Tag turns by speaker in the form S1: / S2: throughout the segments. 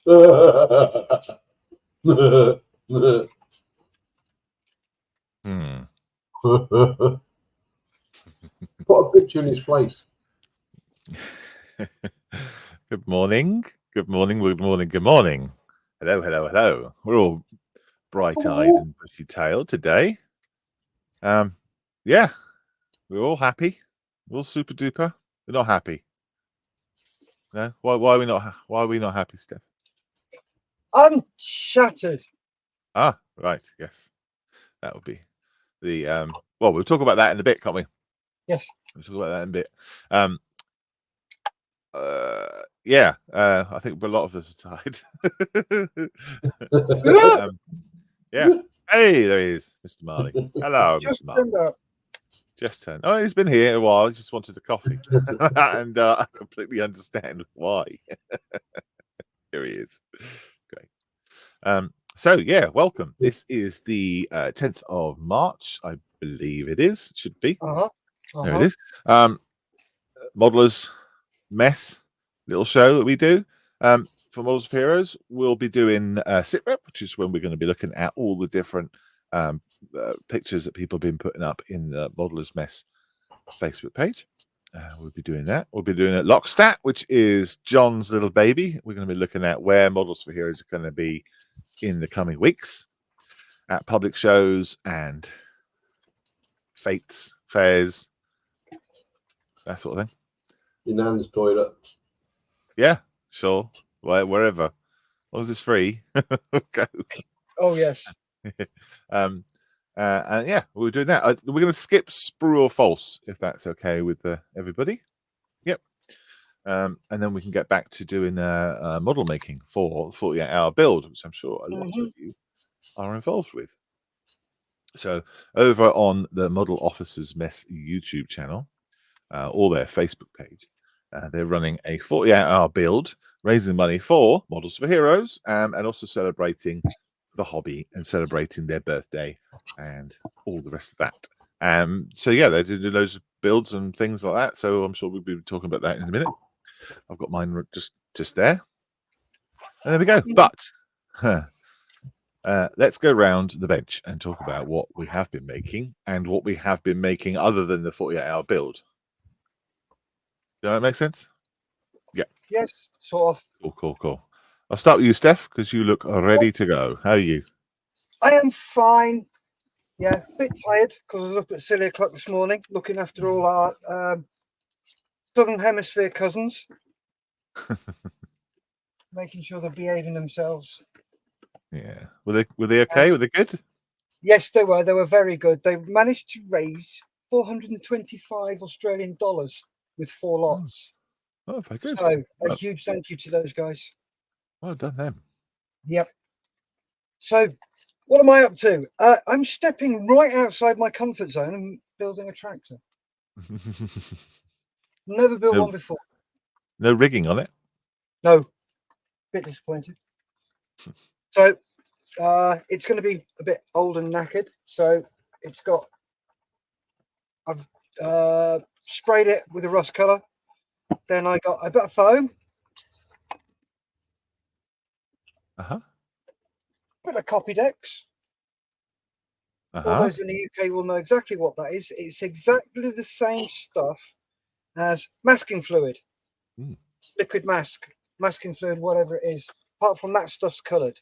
S1: Hmm.
S2: Put a picture in his place.
S1: Good morning. Good morning. Good morning. Good morning. Hello, hello, hello. We're all bright-eyed and bushy-tailed today. Yeah, we're all happy. We're all super duper. We're not happy. No, why are we not? Why are we not happy, Steph?
S3: I'm shattered.
S1: Ah, right. Yes, that would be the Well, we'll talk about that in a bit, can't we?
S3: Yes.
S1: We'll talk about that in a bit. Yeah. I think a lot of us are tired. Yeah. Hey, there he is, Mr. Marley. Hello,
S3: Just
S1: Mr. Marley.
S3: turned up.
S1: Just turned. Oh, he's been here a while. He just wanted a coffee, and I completely understand why. Here he is. Great. So yeah, welcome. This is the 10th of March, I believe it is. Should be. There it is. Modelers Mess little show that we do. For Models of Heroes, we'll be doing SitRep, which is when we're going to be looking at all the different pictures that people have been putting up in the Modelers Mess Facebook page. We'll be doing that. We'll be doing it Lockstat, which is John's little baby. We're going to be looking at where Models for Heroes are going to be in the coming weeks at public shows and fates, fairs, that sort of thing.
S2: In Nan's toilet.
S1: Yeah, sure. Wherever. As long as it's free. Go.
S3: Oh, yes.
S1: And yeah, we're doing that. We're going to skip Sprue or False, if that's okay with everybody. Yep. And then we can get back to doing model making for the 48-hour build, which I'm sure a lot of you are involved with. So over on the Model Officers Mess YouTube channel, or their Facebook page, they're running a 48-hour build, raising money for Models for Heroes, and also celebrating the hobby and celebrating their birthday and all the rest of that. So yeah, they do loads of builds and things like that. So I'm sure we'll be talking about that in a minute. I've got mine just there. And there we go. But let's go round the bench and talk about what we have been making and what we have been making other than the 48-hour build. Does that make sense? Yeah.
S3: Yes, sort of.
S1: Cool. I'll start with you, Steph, because you look ready to go. How are you?
S3: I am fine. Yeah, a bit tired because I was up at silly o'clock this morning looking after all our Southern Hemisphere cousins, making sure they're behaving themselves.
S1: Yeah. Were they okay? Were they good?
S3: Yes, they were. They were very good. They managed to raise 425 Australian dollars with 4 lots.
S1: Oh, very good.
S3: So a huge thank you to those guys.
S1: Well done, them.
S3: Yep. So what am I up to? I'm stepping right outside my comfort zone and building a tractor. Never built one before.
S1: No rigging on it?
S3: No. Bit disappointed. So it's going to be a bit old and knackered. So I've sprayed it with a rust colour. Then I got a bit of foam. Bit of Copydex. All those in the UK will know exactly what that is. It's exactly the same stuff as masking fluid, liquid masking fluid, whatever it is. Apart from that stuff's coloured.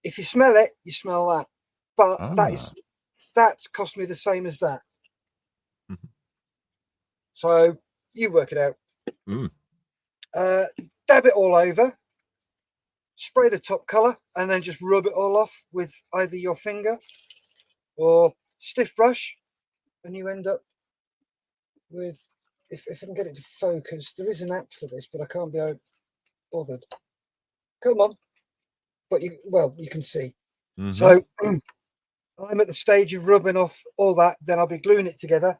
S3: If you smell it, you smell that. But that's cost me the same as that. So you work it out. Dab it all over. Spray the top colour and then just rub it all off with either your finger or stiff brush, and you end up with, if I can get it to focus, there is an app for this, but I can't be bothered. Come on. But you can see. So I'm at the stage of rubbing off all that, then I'll be gluing it together.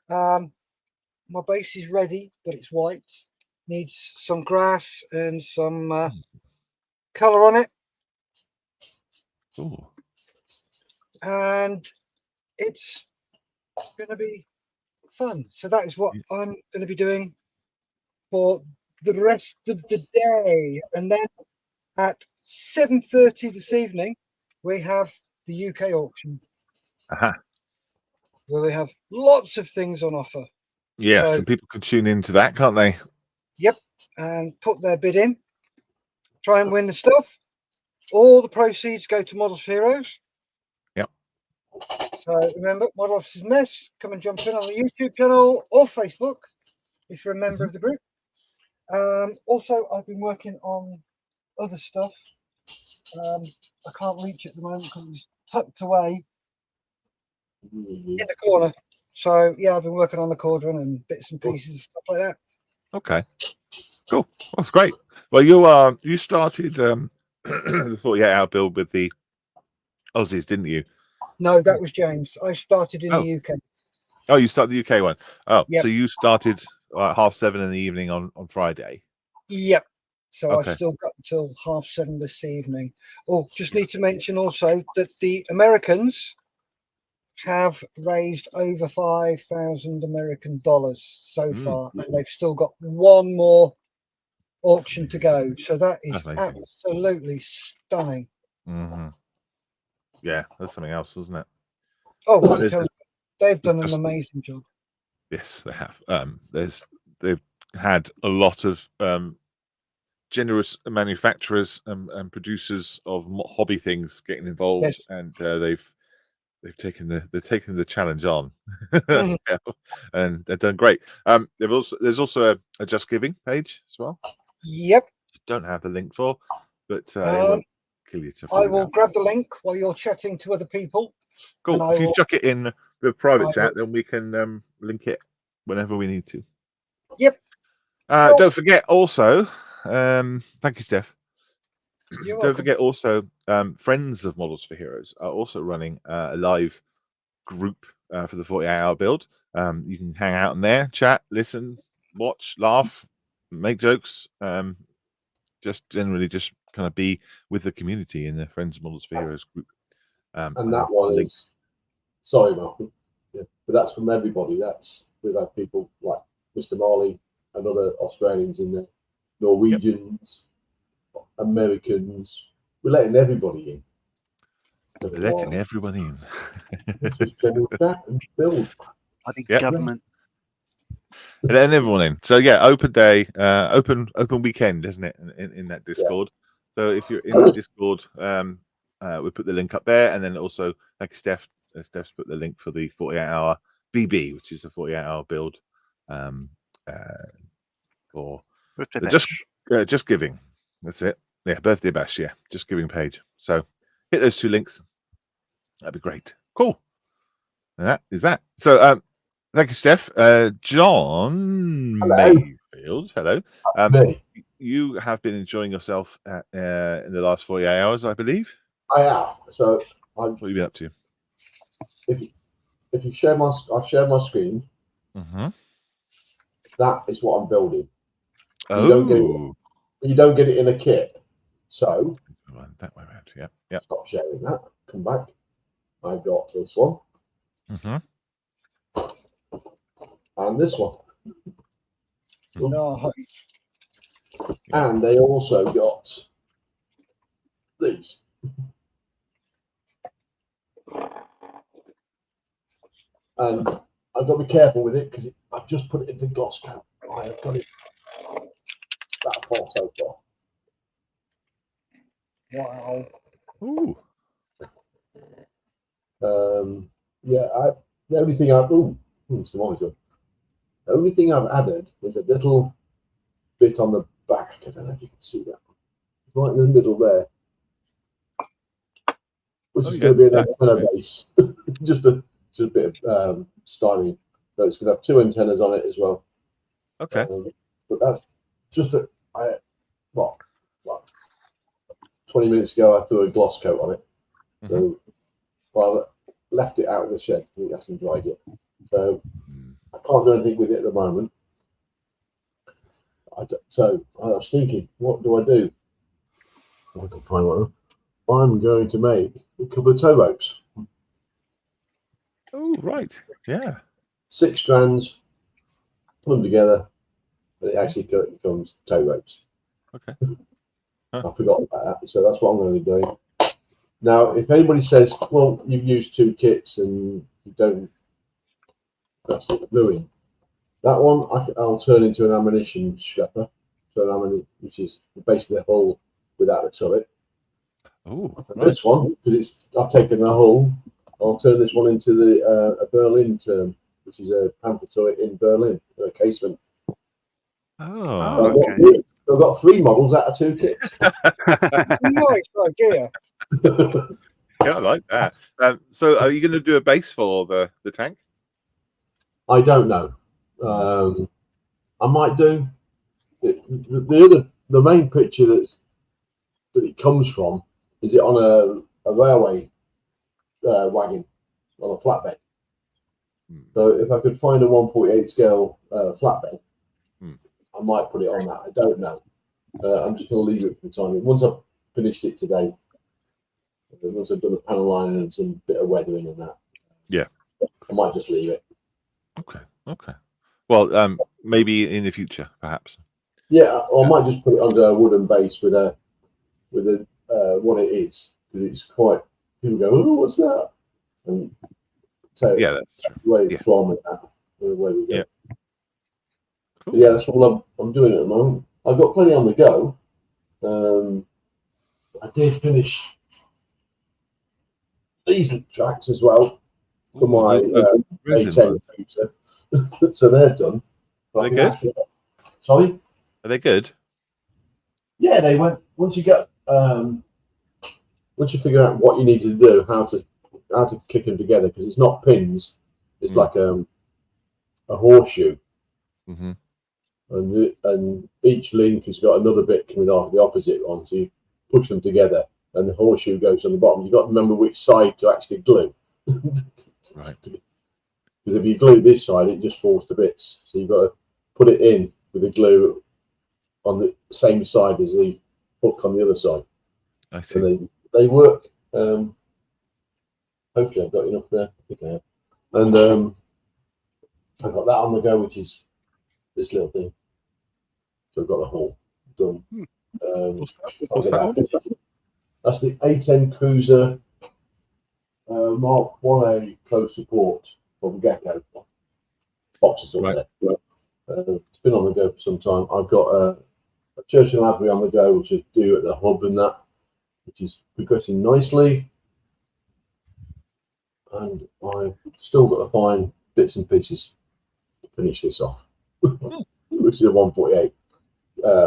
S3: My base is ready, but it's white. Needs some grass and some colour on it.
S1: Ooh.
S3: And it's going to be fun. So that is what I'm going to be doing for the rest of the day. And then at 7:30 this evening, we have the UK auction
S1: Aha.
S3: where we have lots of things on offer.
S1: Yes,
S3: So-
S1: and people can tune into that, can't they?
S3: Yep, and put their bid in, try and win the stuff. All the proceeds go to Models for Heroes.
S1: Yep.
S3: So remember, Model Officers Mess, come and jump in on the YouTube channel or Facebook if you're a member of the group. Also, I've been working on other stuff. I can't reach it at the moment because it's tucked away in the corner. So yeah, I've been working on the cauldron and bits and pieces and stuff like that.
S1: Okay. Cool. That's great. Well, you started the 48-hour build with the Aussies, didn't you?
S3: No, that was James. I started in the UK.
S1: Oh, you started the UK one. Oh,
S3: Yep.
S1: so you started at 7:30 in the evening on Friday.
S3: Yep. So
S1: Okay.
S3: I've still got until 7:30 this evening. Oh, just need to mention also that the Americans have raised over 5,000 American dollars so far, and they've still got one more auction to go. So that is
S1: Amazing.
S3: absolutely stunning.
S1: Mm-hmm. Yeah, that's something else, isn't it?
S3: Oh, I'm
S1: There's
S3: telling you, they've done an
S1: just-
S3: amazing job.
S1: Yes, they have. They've had a lot of generous manufacturers and producers of hobby things getting involved,
S3: Yes.
S1: and they've taken the challenge on,
S3: Mhm.
S1: Yeah, and they've done great. There's also a Just Giving page as well.
S3: Yep.
S1: Don't have the link for, but it
S3: Um,
S1: won't kill you to
S3: I
S1: find
S3: will
S1: out.
S3: grab the link while you're chatting to other people.
S1: Cool.
S3: and I
S1: If you
S3: will-
S1: chuck it in the private
S3: I
S1: chat, then we can link it whenever we need to.
S3: Yep. Cool.
S1: Don't forget also, thank you, Steph.
S3: You're
S1: Don't
S3: welcome.
S1: forget also, Friends of Models for Heroes are also running a live group for the 48-hour build. You can hang out in there, chat, listen, watch, laugh, make jokes. Just generally just kind of be with the community in the Friends of Models for Heroes group.
S2: And
S1: I'll
S2: that one is, sorry, Malcolm, yeah, but that's from everybody. We've had people like Mr. Marley and other Australians in there, Norwegians, Americans. We're letting everybody in.
S1: letting everybody in.
S2: It's just general chat and build.
S4: Bloody
S1: Yep.
S4: government.
S1: Letting everyone in. So yeah, open day, open weekend, isn't it? In that Discord. So if you're in the Discord, we put the link up there, and then also like Steph's put the link for the 48-hour BB, which is the 48-hour build for
S4: Birthday
S1: the Just Giving. That's it. Yeah, birthday bash. Yeah, Just Giving page. So hit those two links. That'd be great. Cool. And that is that. So thank you, Steph. John
S2: Hello.
S1: Mayfield. Hello.
S2: Me.
S1: You have been enjoying yourself in the last 48 hours, I believe.
S2: I have. So
S1: What have you been up to?
S2: if you share I've shared my screen.
S1: Mm-hmm.
S2: That is what I'm building.
S1: Oh,
S2: You don't get it in a kit. So
S1: that way around. Yeah, yeah.
S2: stop sharing that. Come back. I've got this one
S1: Mm-hmm.
S2: and this one.
S3: No,
S2: And they also got these. And I've got to be careful with it because I've just put it into gloss coat. I have got it that far so far.
S3: wow.
S1: Ooh.
S2: Yeah, the only thing I've it's the monitor. The only thing I've added is a little bit on the back. I don't know if you can see that. Right in the middle there. Which is going to be an antenna base. just a bit of styling. So it's going to have two antennas on it as well.
S1: Okay.
S2: But that's just 20 minutes ago I threw a gloss coat on it. So I left it out of the shed. I think it hasn't dried yet. So I can't do anything with it at the moment. So I was thinking, what do I do? I can find one. I'm going to make a couple of tow ropes.
S1: Oh, right. Yeah.
S2: 6 strands, put them together, and it actually becomes tow ropes.
S1: Okay.
S2: I forgot about that, so that's what I'm going to be doing. Now, if anybody says, well, you've used 2 kits and you don't, that's it, ruined. That one I'll turn into an ammunition schlepper, which is basically a hull without a turret.
S1: Oh,
S2: And
S1: right.
S2: this one, because I've taken the hull, I'll turn this one into the a Berlin term, which is a Panther turret in Berlin, a casement.
S1: Oh,
S4: okay.
S2: I've got 3 models out of 2 kits.
S3: Nice idea.
S1: yeah, I like that. So, are you going to do a base for the tank?
S2: I don't know. I might do. The main picture that it comes from is it on a railway wagon on a flatbed. So if I could find a 1.8 scale flatbed, I might put it on that. I don't know. I'm just going to leave it for the time being. Once I've finished it today, once I've done the panel lining and some bit of weathering and that,
S1: Yeah,
S2: I might just leave it.
S1: Okay. Well, maybe in the future, perhaps.
S2: Yeah, or I might just put it under a wooden base with a what it is, because it's quite. People go, oh, what's that? And so
S1: Yeah, that's true.
S2: the way
S1: Yeah.
S2: it's from that, the way we go.
S1: Yeah.
S2: But
S1: Cool.
S2: yeah, that's all I'm doing at the moment. I've got plenty on the go. I did finish these tracks as well for my A10 cruiser, so they're done.
S1: Are they good?
S2: Sorry?
S1: Are they good?
S2: Yeah, they went. Once you figure out what you need to do, how to kick them together, because it's not pins, it's like a horseshoe, and each link has got another bit coming off the opposite one, so you push them together, and the horseshoe goes on the bottom. You've got to remember which side to actually glue.
S1: Right.
S2: Because if you glue this side, it just falls to bits. So you've got to put it in with the glue on the same side as the hook on the other side.
S1: I see.
S2: And they work. Hopefully I've got enough there. I think I have. And I've got that on the go, which is this little thing. So I've got the whole done.
S1: What's that one?
S2: That's the A10 Cruiser Mark 1A close support from Gecko. Boxes up there. It's been on the go for some time. I've got a Church and Lavery on the go, which is due at the hub and that, which is progressing nicely. And I've still got to find bits and pieces to finish this off, which is a 148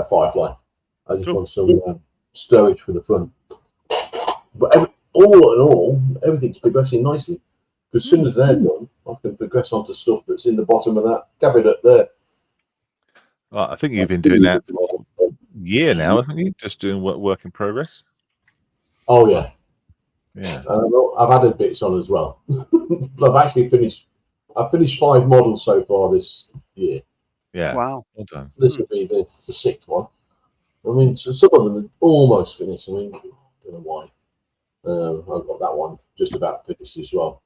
S2: Firefly. I just want some stowage for the front. But all in all, everything's progressing nicely. Because as soon as they're done, I can progress onto stuff that's in the bottom of that cabinet there.
S1: Well, I think you've been doing that for a year now, haven't you? Just doing work in progress.
S2: Oh yeah.
S1: Yeah.
S2: I've added bits on as well. I've actually finished. I've finished 5 models so far this year.
S1: Yeah.
S4: Wow.
S1: Well done.
S2: This will be the 6th one. I mean, so some of them are almost finished. I mean, I don't know why. I've got that one just about finished as well.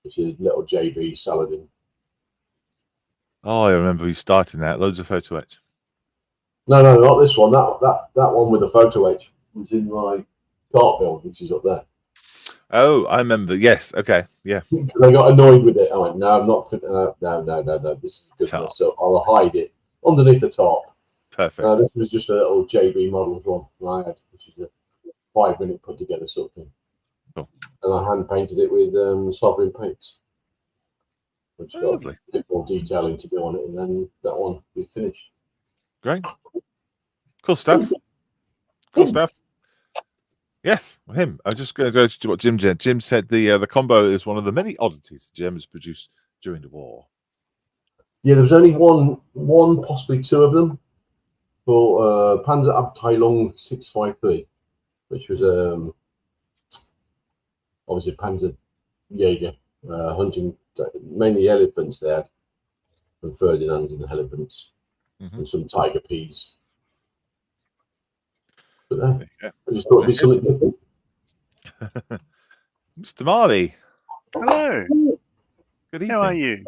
S2: It's a little JB Saladin.
S1: Oh, I remember you starting that. Loads of photo etch.
S2: No, not this one. That one with the photo etch was in my cart build, which is up there.
S1: Oh, I remember. Yes. Okay. Yeah.
S2: They got annoyed with it. I went, no, I'm not. No. This is good enough. So I'll hide it underneath the top.
S1: Perfect.
S2: This was just a little JB model one I had, which is a 5-minute put together sort of thing.
S1: Cool.
S2: And I hand painted it with sovereign paints, which got
S1: Lovely.
S2: a bit more detailing to go on it, and then that one will be finished.
S1: Great. Cool stuff. Cool stuff. Yes, him. I'm just going to go to what Jim said. Jim said the combo is one of the many oddities the Germans produced during the war.
S2: Yeah, there was only one, possibly 2 of them for Panzerabteilung 653, which was obviously Panzer Jaeger hunting mainly elephants there, and Ferdinands and elephants, and some tiger peas. But I just thought it'd be something different.
S1: Mr. Marley.
S4: Hello.
S1: Good evening.
S4: How are you?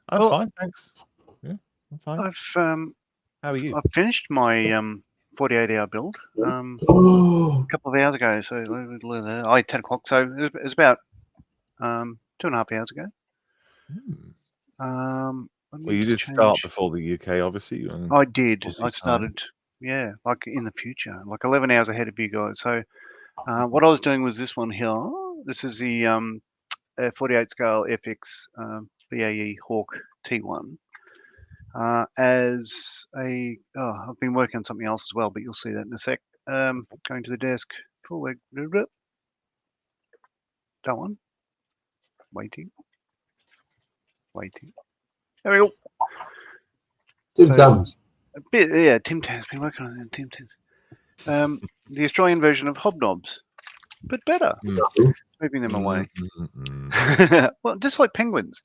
S1: I'm fine, thanks. Yeah, I'm fine.
S4: I've
S1: How are you?
S4: I've finished my 48-hour build
S2: Oh,
S4: a couple of hours ago. So I 10 o'clock. So it was about 2.5 hours ago. Let me
S1: Well, you
S4: just
S1: did start
S4: change.
S1: before the UK, obviously.
S4: I did.
S1: Aussie
S4: I
S1: time.
S4: started, yeah, like in the future, like 11 hours ahead of you guys. So what I was doing was this one here. This is the 48 scale FX BAE Hawk T1. As a, I've been working on something else as well, but you'll see that in a sec. Going to the desk. Forward. That one. Waiting. There we go.
S2: Tim
S4: So-
S2: Tams.
S4: A bit, yeah. Tim Tan's been working on it. Tim Tan. The Australian version of Hobnobs, but better. Moving them away. Well, just like penguins.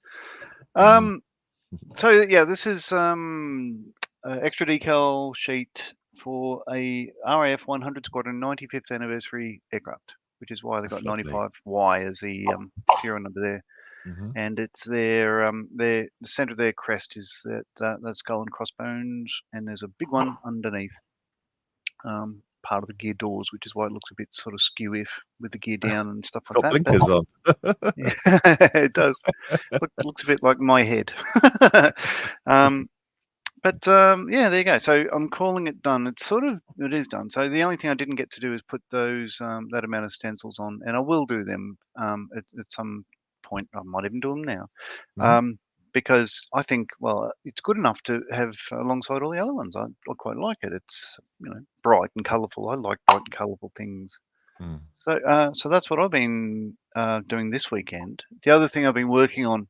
S4: So yeah, this is extra decal sheet for a RAF 100 Squadron 95th anniversary aircraft, which is why they got
S1: That's lovely.
S4: 95Y as the serial number there. And it's the center of their crest is that skull and crossbones, and there's a big one underneath. Part of the gear doors, which is why it looks a bit sort of skew with the gear down and stuff
S1: It's
S4: like
S1: got
S4: that.
S1: blinkers on.
S4: Yeah, it does. Looks a bit like my head. Yeah, there you go. So I'm calling it done. It is done. So the only thing I didn't get to do is put those that amount of stencils on, and I will do them at some point. I might even do them now. Because I think, well, it's good enough to have alongside all the other ones. I quite like it. It's bright and colourful. I like bright and colourful things. So that's what I've been doing this weekend. The other thing I've been working on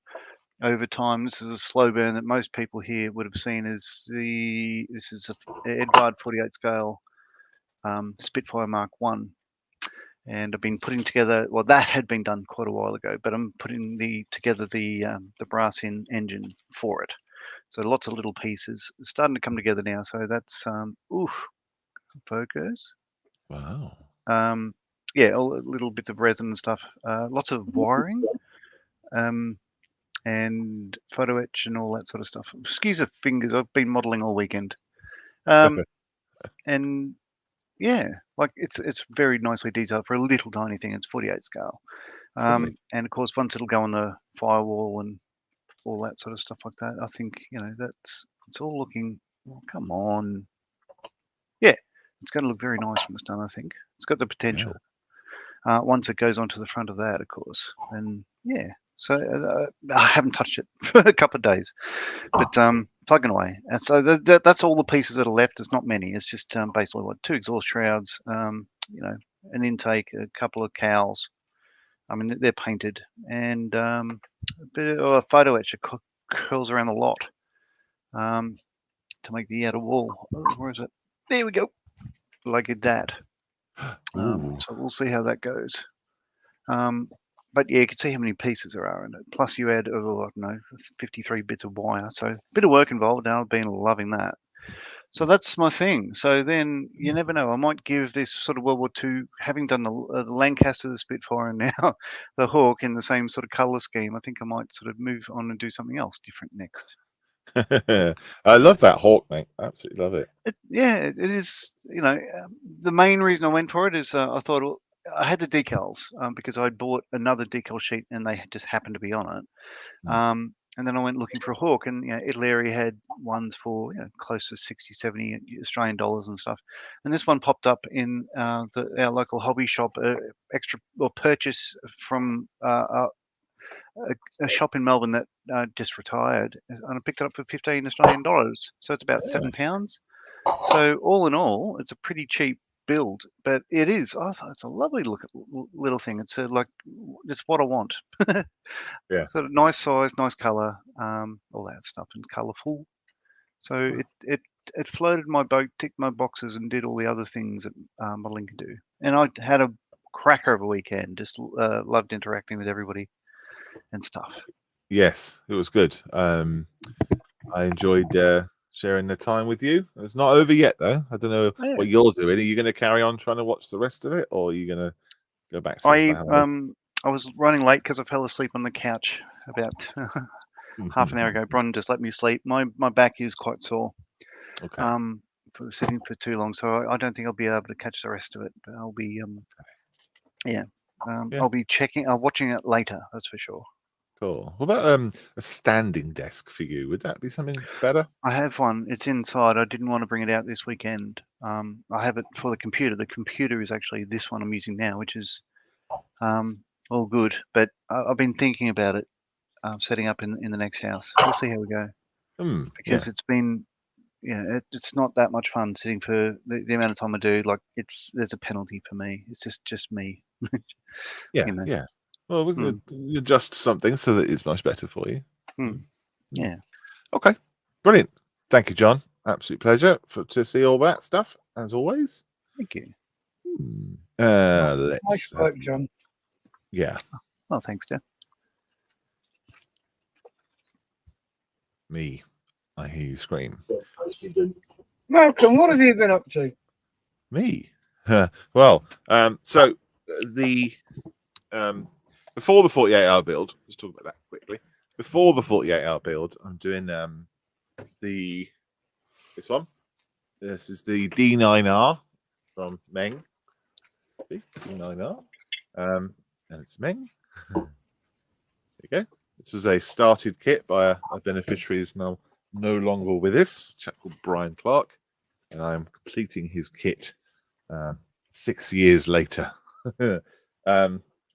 S4: over time, this is a slow burn that most people here would have seen, this is a Edward 48 scale Spitfire Mark 1. And I've been putting together, well, that had been done quite a while ago, but I'm putting together the brass engine for it. So lots of little pieces starting to come together now. So that's focus.
S1: Wow.
S4: Yeah, all little bits of resin and stuff. Lots of wiring, and photo etch and all that sort of stuff. Excuse the fingers. I've been modelling all weekend, and yeah, like it's very nicely detailed for a little tiny thing. It's 48 scale. And of course, once it'll go on the firewall and all that sort of stuff like that, I think it's all looking. Well, come on, yeah, it's going to look very nice when it's done. I think it's got the potential. Once it goes onto the front of that, of course, and yeah. So I haven't touched it for a couple of days, but plugging away. And so that's all the pieces that are left. There's not many. It's just basically what 2 exhaust shrouds, an intake, a couple of cowls. I mean, they're painted, and a bit of a photo etch that curls around the lot to make the outer wall. Oh, where is it? There we go. Like that. So we'll see how that goes. But yeah, you can see how many pieces there are in it. Plus you add, I don't know, 53 bits of wire. So a bit of work involved, and I've been loving that. So that's my thing. So then you never know. I might give this sort of World War II, having done the Lancaster, the Spitfire, and now the Hawk in the same sort of colour scheme. I think I might sort of move on and do something else different next.
S1: I love that Hawk, mate. Absolutely love it.
S4: It is. The main reason I went for it is I thought I had the decals because I bought another decal sheet and they just happened to be on it. And then I went looking for a Hawk, and Italy had ones for close to 60, 70 Australian dollars and stuff. And this one popped up in our local hobby shop, extra or purchase from a shop in Melbourne that just retired, and I picked it up for 15 Australian dollars. So it's about £7. So all in all, it's a pretty cheap build, but it is. I thought it's a lovely little thing. It's it's what I want.
S1: Yeah.
S4: Sort of nice size, nice color, all that stuff, and colorful. So it floated my boat, ticked my boxes, and did all the other things that modeling can do. And I had a cracker of a weekend. Just loved interacting with everybody and stuff.
S1: Yes, it was good. I enjoyed sharing the time with you. It's not over yet, though. I don't know what you're doing. Are you going to carry on trying to watch the rest of it, or are you going to go back to
S4: I was running late because I fell asleep on the couch about half an hour ago. Bron just let me sleep. My back is quite sore.
S1: Okay.
S4: sitting for too long, so I don't think I'll be able to catch the rest of it. But I'll be
S1: Yeah.
S4: I'll be watching it later. That's for sure.
S1: Cool. What about a standing desk for you? Would that be something better?
S4: I have one. It's inside. I didn't want to bring it out this weekend. I have it for the computer. The computer is actually this one I'm using now, which is all good. But I've been thinking about it, setting up in the next house. We'll see how we go. Because
S1: Yeah.
S4: it's been, it's not that much fun sitting for the amount of time I do. Like there's a penalty for me. It's just me.
S1: Yeah.
S4: you know.
S1: Yeah. Well, we can adjust something so that it's much better for you.
S4: Yeah.
S1: Okay. Brilliant. Thank you, John. Absolute pleasure to see all that stuff as always.
S4: Thank you.
S1: Let's.
S3: Nice work, John.
S1: Yeah.
S4: Well, thanks, Jeff.
S1: Me. I hear you scream.
S2: Nicely done.
S3: Malcolm, what have you been up to?
S1: Me. Well, so the before the 48-hour build, let's talk about that quickly. Before the 48-hour build, I'm doing this one. This is the D9R from Meng. See? D9R. And it's Meng. There you go. This was a started kit by a beneficiary who's now no longer with us, a chap called Brian Clark. And I'm completing his kit 6 years later.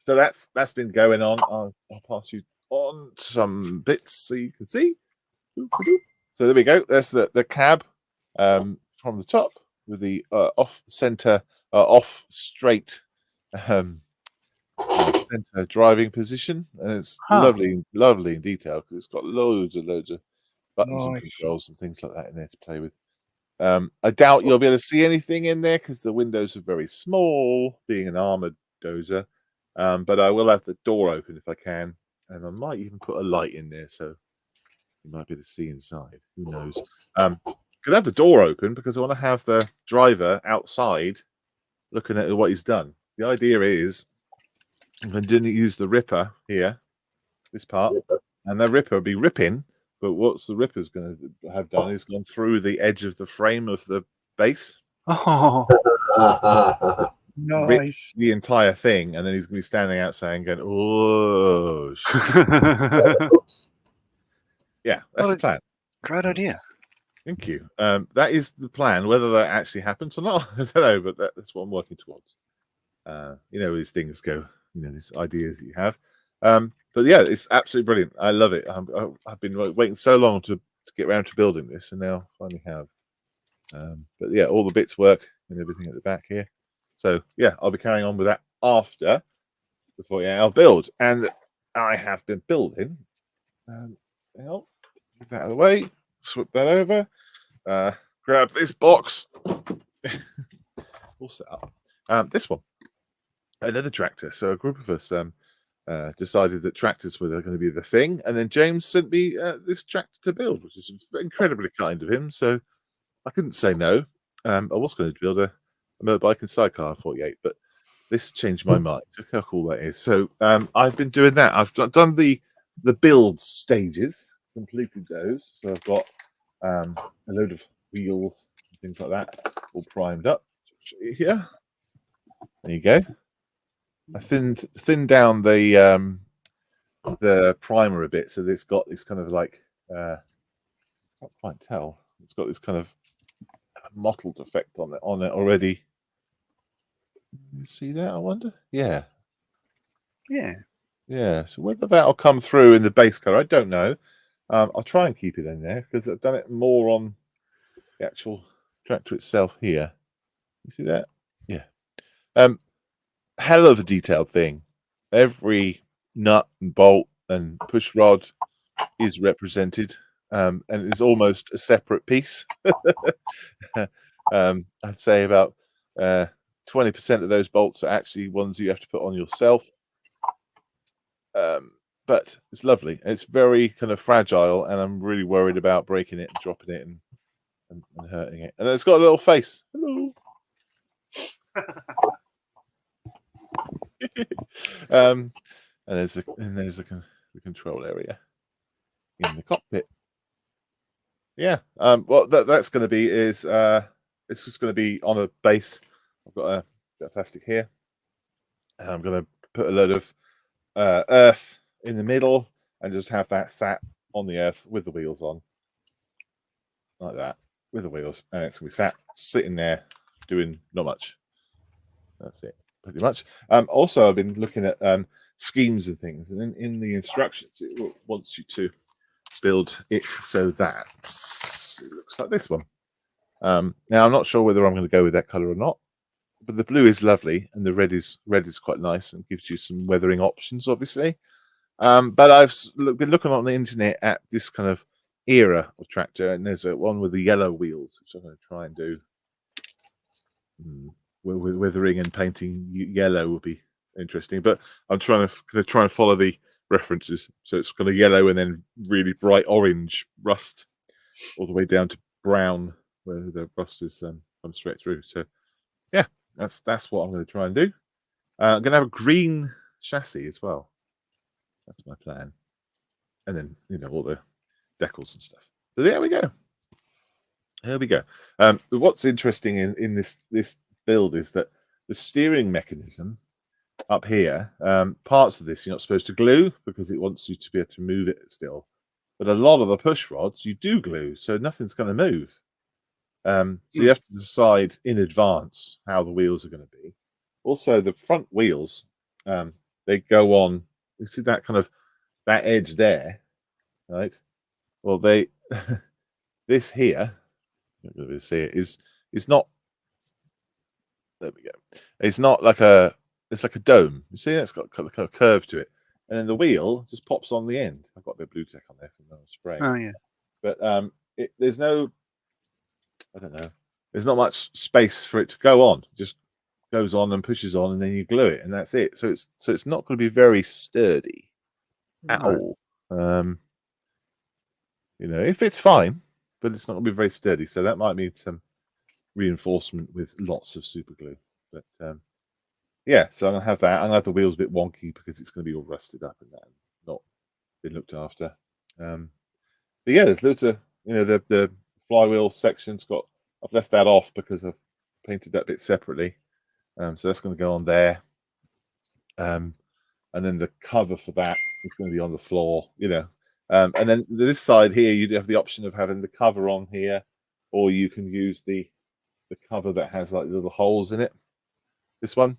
S1: So that's been going on. I'll pass you on some bits so you can see. So there we go. There's the cab from the top with the off straight center driving position, and it's lovely in detail because it's got loads of buttons and controls and things like that in there to play with. I doubt you'll be able to see anything in there because the windows are very small, being an armored dozer. But I will have the door open if I can, and I might even put a light in there so you might be able to see inside. Who knows? Could have the door open because I want to have the driver outside looking at what he's done. The idea is I'm going to use the ripper here, this part, and the ripper will be ripping. But what's the ripper's going to have done is gone through the edge of the frame of the base.
S4: Oh,
S3: nice.
S1: The entire thing, and then he's going to be standing outside going, "Oh, yeah, that's the plan."
S4: Great idea.
S1: Thank you. That is the plan. Whether that actually happens or not, I don't know, but that's what I'm working towards. These things go. These ideas that you have. But yeah, it's absolutely brilliant. I love it. I've been waiting so long to get around to building this, and now I finally have. But yeah, all the bits work and everything at the back here. So yeah, I'll be carrying on with that after the 48-hour build, and I have been building. Get that out of the way. Swap that over. Grab this box. All set up. This one, another tractor. So a group of us decided that tractors were going to be the thing, and then James sent me this tractor to build, which is incredibly kind of him. So I couldn't say no. I was going to build a motorbike and sidecar 48, but this changed my mind. Look how cool that is. So I've been doing that. I've done the build stages, completed those. So I've got a load of wheels and things like that all primed up. Here, there you go. I thinned down the primer a bit, so it's got this kind of like I can't quite tell. It's got this kind of mottled effect on it already. You see that? I wonder. Yeah. So whether that'll come through in the base color, I don't know. I'll try and keep it in there because I've done it more on the actual tractor itself here. You see that? Yeah. Hell of a detailed thing. Every nut and bolt and push rod is represented, and it's almost a separate piece. I'd say about 20% of those bolts are actually ones you have to put on yourself. But it's lovely. It's very kind of fragile, and I'm really worried about breaking it and dropping it and hurting it. And it's got a little face. Hello. And there's the control area in the cockpit. Yeah. What that's going to be is it's just going to be on a base. I've got a bit of plastic here. And I'm going to put a load of earth in the middle and just have that sat on the earth with the wheels on, like that, with the wheels, and it's going to be sitting there doing not much. That's it, pretty much. Also, I've been looking at schemes and things, and in the instructions, it wants you to build it so that it looks like this one. Now, I'm not sure whether I'm going to go with that color or not, but the blue is lovely, and the red is quite nice and gives you some weathering options, obviously. But I've been looking on the internet at this kind of era of tractor, and there's one with the yellow wheels, which I'm going to try and do. Weathering and painting yellow will be interesting, but I'm trying to follow the references. So it's kind of yellow and then really bright orange rust, all the way down to brown, where the rust is comes straight through. So yeah, that's what I'm going to try and do. I'm going to have a green chassis as well. That's my plan, and then all the decals and stuff. So there we go. There we go. What's interesting in this build is that the steering mechanism up here, parts of this you're not supposed to glue because it wants you to be able to move it still. But a lot of the push rods you do glue, so nothing's going to move. So you have to decide in advance how the wheels are going to be. Also, the front wheels, they go on. You see that kind of that edge there, right? Well, this here, I'm going to see it is not. There we go. It's not like it's like a dome. You see, it's got kind of curve to it, and then the wheel just pops on the end. I've got a bit of blue tack on there from spraying.
S4: Oh yeah.
S1: But there's no, I don't know. There's not much space for it to go on. It just goes on and pushes on, and then you glue it, and that's it. So it's not going to be very sturdy at all. If it's fine, but it's not going to be very sturdy. So that might need some reinforcement with lots of super glue. But yeah, so I'm gonna have that. I'm gonna have the wheels a bit wonky because it's going to be all rusted up and that, not been looked after. But yeah, there's loads of the flywheel section's got. I've left that off because I've painted that bit separately. So that's going to go on there. And then the cover for that is going to be on the floor. And then this side here, you have the option of having the cover on here, or you can use the cover that has like little holes in it. This one,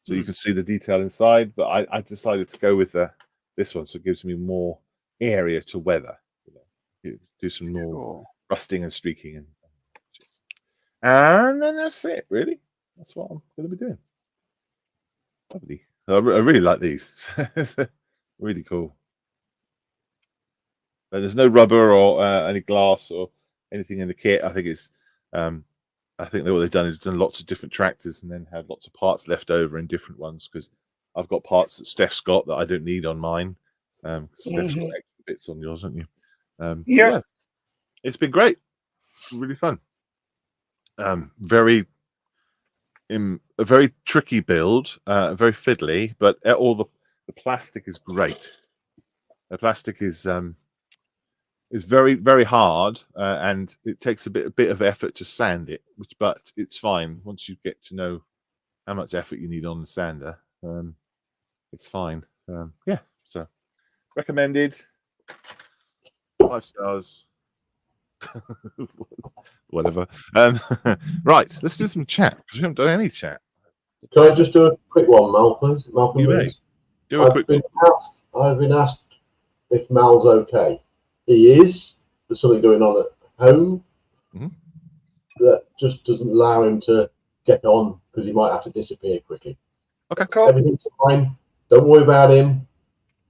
S1: so you can see the detail inside. But I decided to go with this one, so it gives me more area to weather. Do some more rusting and streaking, and then that's it. Really, that's what I'm going to be doing. Lovely. I really like these. It's really cool. There's no rubber or any glass or anything in the kit. I think it's. I think that what they've done is done lots of different tractors and then had lots of parts left over in different ones, because I've got parts that Steph's got that I don't need on mine. Steph's got extra bits on yours, haven't you? Yeah, it's been great. Really fun. A very tricky build, very fiddly, but all the plastic is great. The plastic is very, very hard, and it takes a bit of effort to sand it, but it's fine once you get to know how much effort you need on the sander. It's fine. Yeah, so recommended. 5 stars. Whatever. Right, let's do some chat because we haven't done any chat.
S2: Can I just do a quick one, Mal, please? Malcolm,
S1: You may. Do a quick one.
S2: I've been asked if Mal's okay. He is. There's something going on at home that just doesn't allow him to get on because he might have to disappear quickly.
S1: Okay.
S2: Everything's fine. Don't worry about him.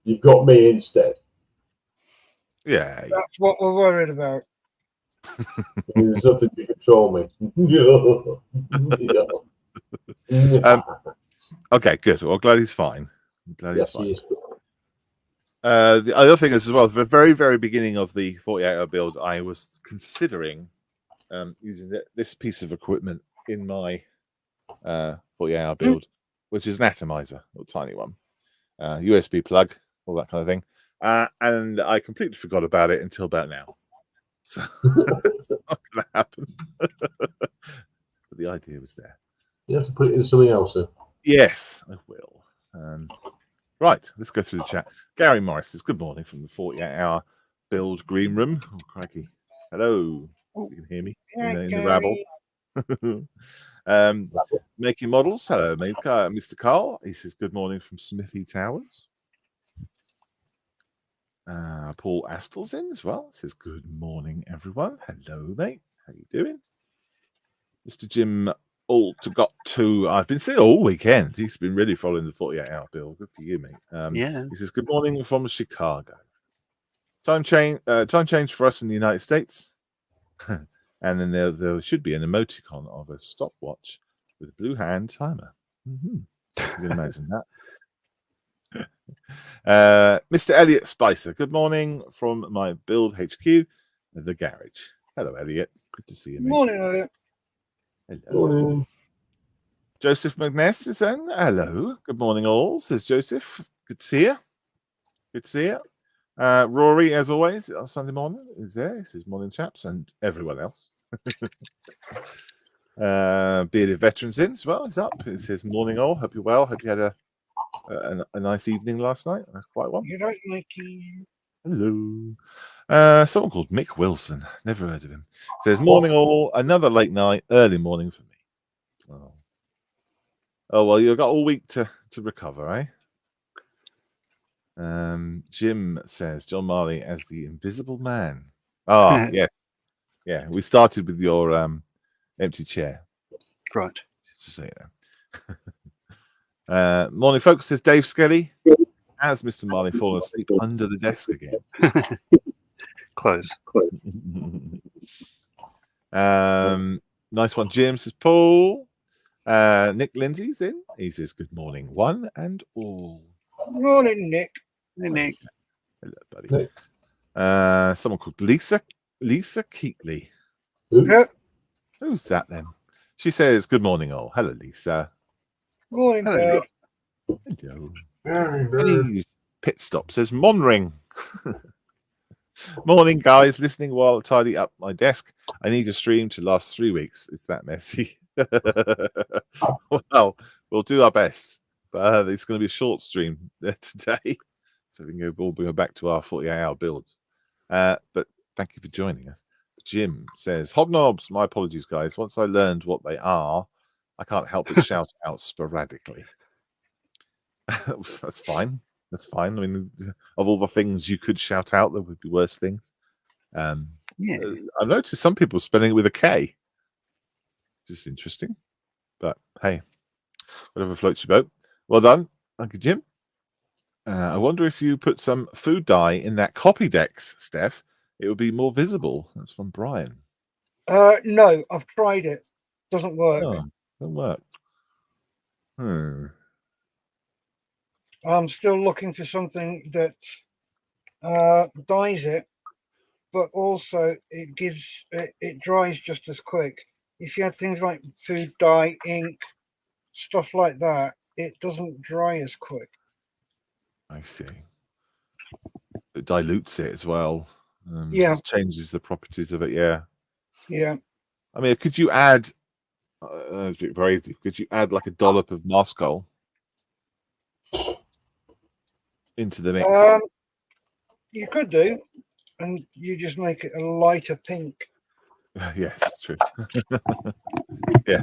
S2: You've got me instead.
S1: Yeah.
S3: That's what we're worried about.
S2: There's nothing to control me.
S1: Okay, good. Well, glad he's fine. I'm glad he's fine.
S2: He is good.
S1: The other thing is as well, the very, very beginning of the 48-hour build, I was considering using this piece of equipment in my 48-hour build, which is an atomizer, a little tiny one, USB plug, all that kind of thing. And I completely forgot about it until about now. So it's not going to happen. but the idea was there.
S2: You have to put it into something else, sir.
S1: Yes, I will. Right, let's go through the chat. Gary Morris says, good morning from the 48-hour build green room. Oh, crikey. Hello. You can hear me in the rabble. Making models. Hello, Mr. Carl. He says, good morning from Smithy Towers. Paul Astel's in as well. Says, good morning, everyone. Hello, mate. How you doing? Mr. Jim got to. I've been seeing all weekend. He's been really following the 48-hour build. Good for you, mate.
S4: Yeah.
S1: He says, good morning from Chicago. Time change for us in the United States. And then there should be an emoticon of a stopwatch with a blue hand timer. You can imagine that. Mr. Elliot Spicer, good morning from my Build HQ, the garage. Hello, Elliot. Good to see you, mate.
S3: Morning, Elliot.
S1: Hello.
S2: Morning.
S1: Joseph McNess is in. Hello. Good morning, all, says Joseph. Good to see you. Good to see you. Rory, as always, on Sunday morning is there. He says, morning, chaps, and everyone else. Bearded Veterans in as well. He's up. It says, morning, all. Hope you're well. Hope you had a nice evening last night. That's quite one.
S3: You don't like you.
S1: Hello. Someone called Mick Wilson. Never heard of him. Says, morning, all. Another late night, early morning for me. Oh well, you've got all week to recover, eh? Jim says, John Marley as the Invisible Man. Ah, yes. Yeah, we started with your empty chair.
S4: Right.
S1: Just to say that. Morning, folks, says Dave Skelly. Has Mr. Marley fallen asleep under the desk again?
S4: Close.
S1: Nice one, Jim, says Paul. Nick Lindsay's in. He says, good morning, one and all.
S3: Morning, Nick.
S4: Hey, Nick.
S1: Hello, buddy.
S2: Nick.
S1: Someone called Lisa Keatley.
S3: Yep.
S1: Who's that then? She says, good morning, all. Hello, Lisa.
S3: Morning,
S4: Hello,
S3: Dad.
S4: Nick.
S1: Hello. Penny's pit stop says Monring. Morning, guys. Listening while I tidy up my desk. I need a stream to last 3 weeks. It's that messy. Well, we'll do our best. But it's going to be a short stream today. So we can go back to our 48-hour builds. But thank you for joining us. Jim says, hobnobs. My apologies, guys. Once I learned what they are, I can't help but shout out sporadically. That's fine. That's fine. I mean, of all the things you could shout out, there would be worse things.
S4: Yeah.
S1: I've noticed some people spelling it with a K. Just interesting. But hey, whatever floats your boat. Well done. Thank you, Jim. I wonder if you put some food dye in that copy decks, Steph, it would be more visible. That's from Brian.
S3: No, I've tried it. Doesn't work.
S1: Oh, doesn't work.
S3: I'm still looking for something that dyes it, but also it dries just as quick. If you had things like food dye, ink, stuff like that, it doesn't dry as quick.
S1: I see. It dilutes it as well.
S3: Yeah.
S1: It changes the properties of it. Yeah.
S3: Yeah.
S1: I mean, could you add? It's a bit crazy. Could you add like a dollop of Moscow into the mix?
S3: You could do, and you just make it a lighter pink.
S1: Yes, true. Yeah.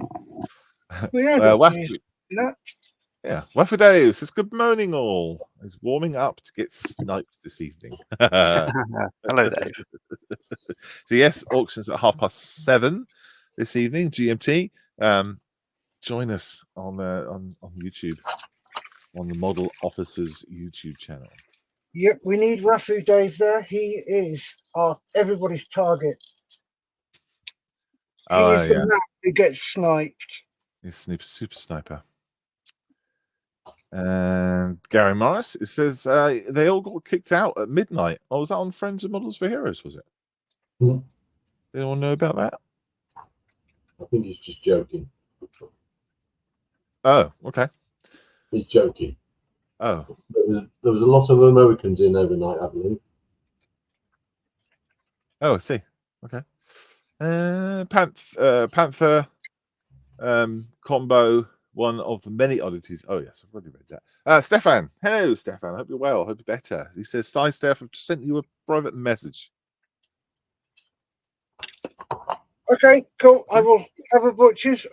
S1: Waffadeo says, good morning, all. Is warming up to get sniped this evening.
S4: Hello, Dave.
S1: So, yes, auctions at 7:30 this evening, GMT. Join us on YouTube, on the Model Officers YouTube channel.
S3: Yep, we need Rafu Dave there. He is everybody's target. He is the man who gets sniped.
S1: He's super sniper. And Gary Morris, it says they all got kicked out at midnight. Oh, was that on Friends of Models for Heroes, was it?
S2: Did
S1: anyone know about that?
S2: I think he's just joking.
S1: Oh, okay.
S2: He's joking.
S1: Oh.
S2: There was a lot of Americans in overnight, I believe.
S1: Oh, I see. Okay. Panther combo, one of the many oddities. Oh yes, I've already read that. Stefan, hello, Stefan. Hope you're well. Hope you're better. He says, "Hi, Steph. I've just sent you a private message."
S3: Okay, cool. I will have a butcher's.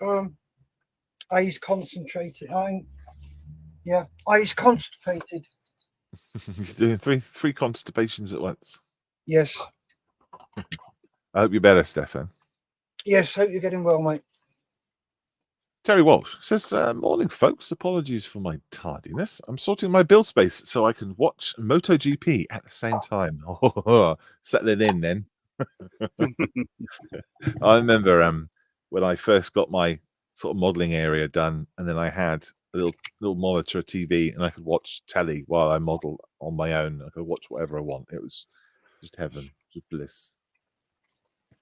S3: Eyes concentrated. Eyes constipated.
S1: He's doing three constipations at once.
S3: Yes.
S1: I hope you're better, Stefan.
S3: Yes, hope you're getting well, mate.
S1: Terry Walsh says, "Morning, folks. Apologies for my tardiness. I'm sorting my build space so I can watch MotoGP at the same time." Settling in then. I remember when I first got my sort of modelling area done, and then I had a little monitor TV, and I could watch telly while I modelled on my own. I could watch whatever I want. It was just heaven, just bliss.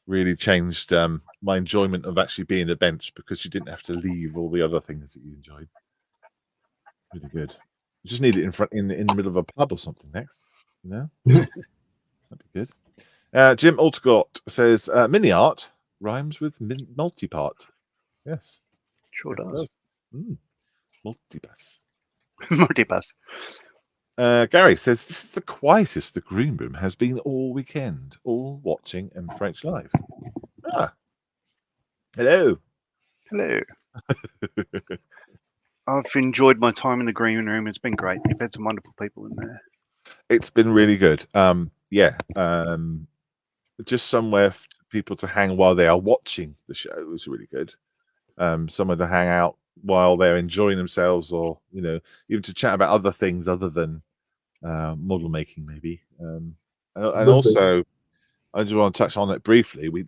S1: Really changed my enjoyment of actually being a bench, because you didn't have to leave all the other things that you enjoyed. Really good. You just need it in the middle of a pub or something next, you know. That'd be good. Jim Altegott says, "Mini art rhymes with multi-part." Yes,
S4: Sure
S1: it
S4: does.
S1: Multipass.
S4: Multipass.
S1: Gary says, "This is the quietest the green room has been all weekend, all watching M4H Live." Hello.
S4: Hello. I've enjoyed my time in the green room. It's been great. You've had some wonderful people in there.
S1: It's been really good. Just somewhere for people to hang while they are watching the show was really good. Somewhere to hang out while they're enjoying themselves, or even to chat about other things other than model making, maybe. And also, I just want to touch on it briefly. We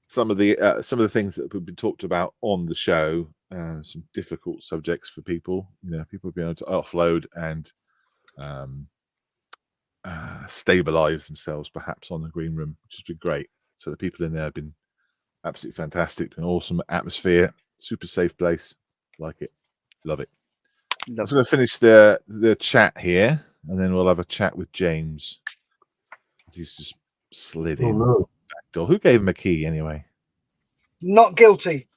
S1: some of the things that have been talked about on the show, some difficult subjects for people. People being able to offload and stabilize themselves, perhaps on the green room, which has been great. So the people in there have been absolutely fantastic. An awesome atmosphere, super safe place. Like it, love it. I'm going to finish the chat here, and then we'll have a chat with James. He's just slid in back door. Who gave him a key anyway?
S3: Not guilty.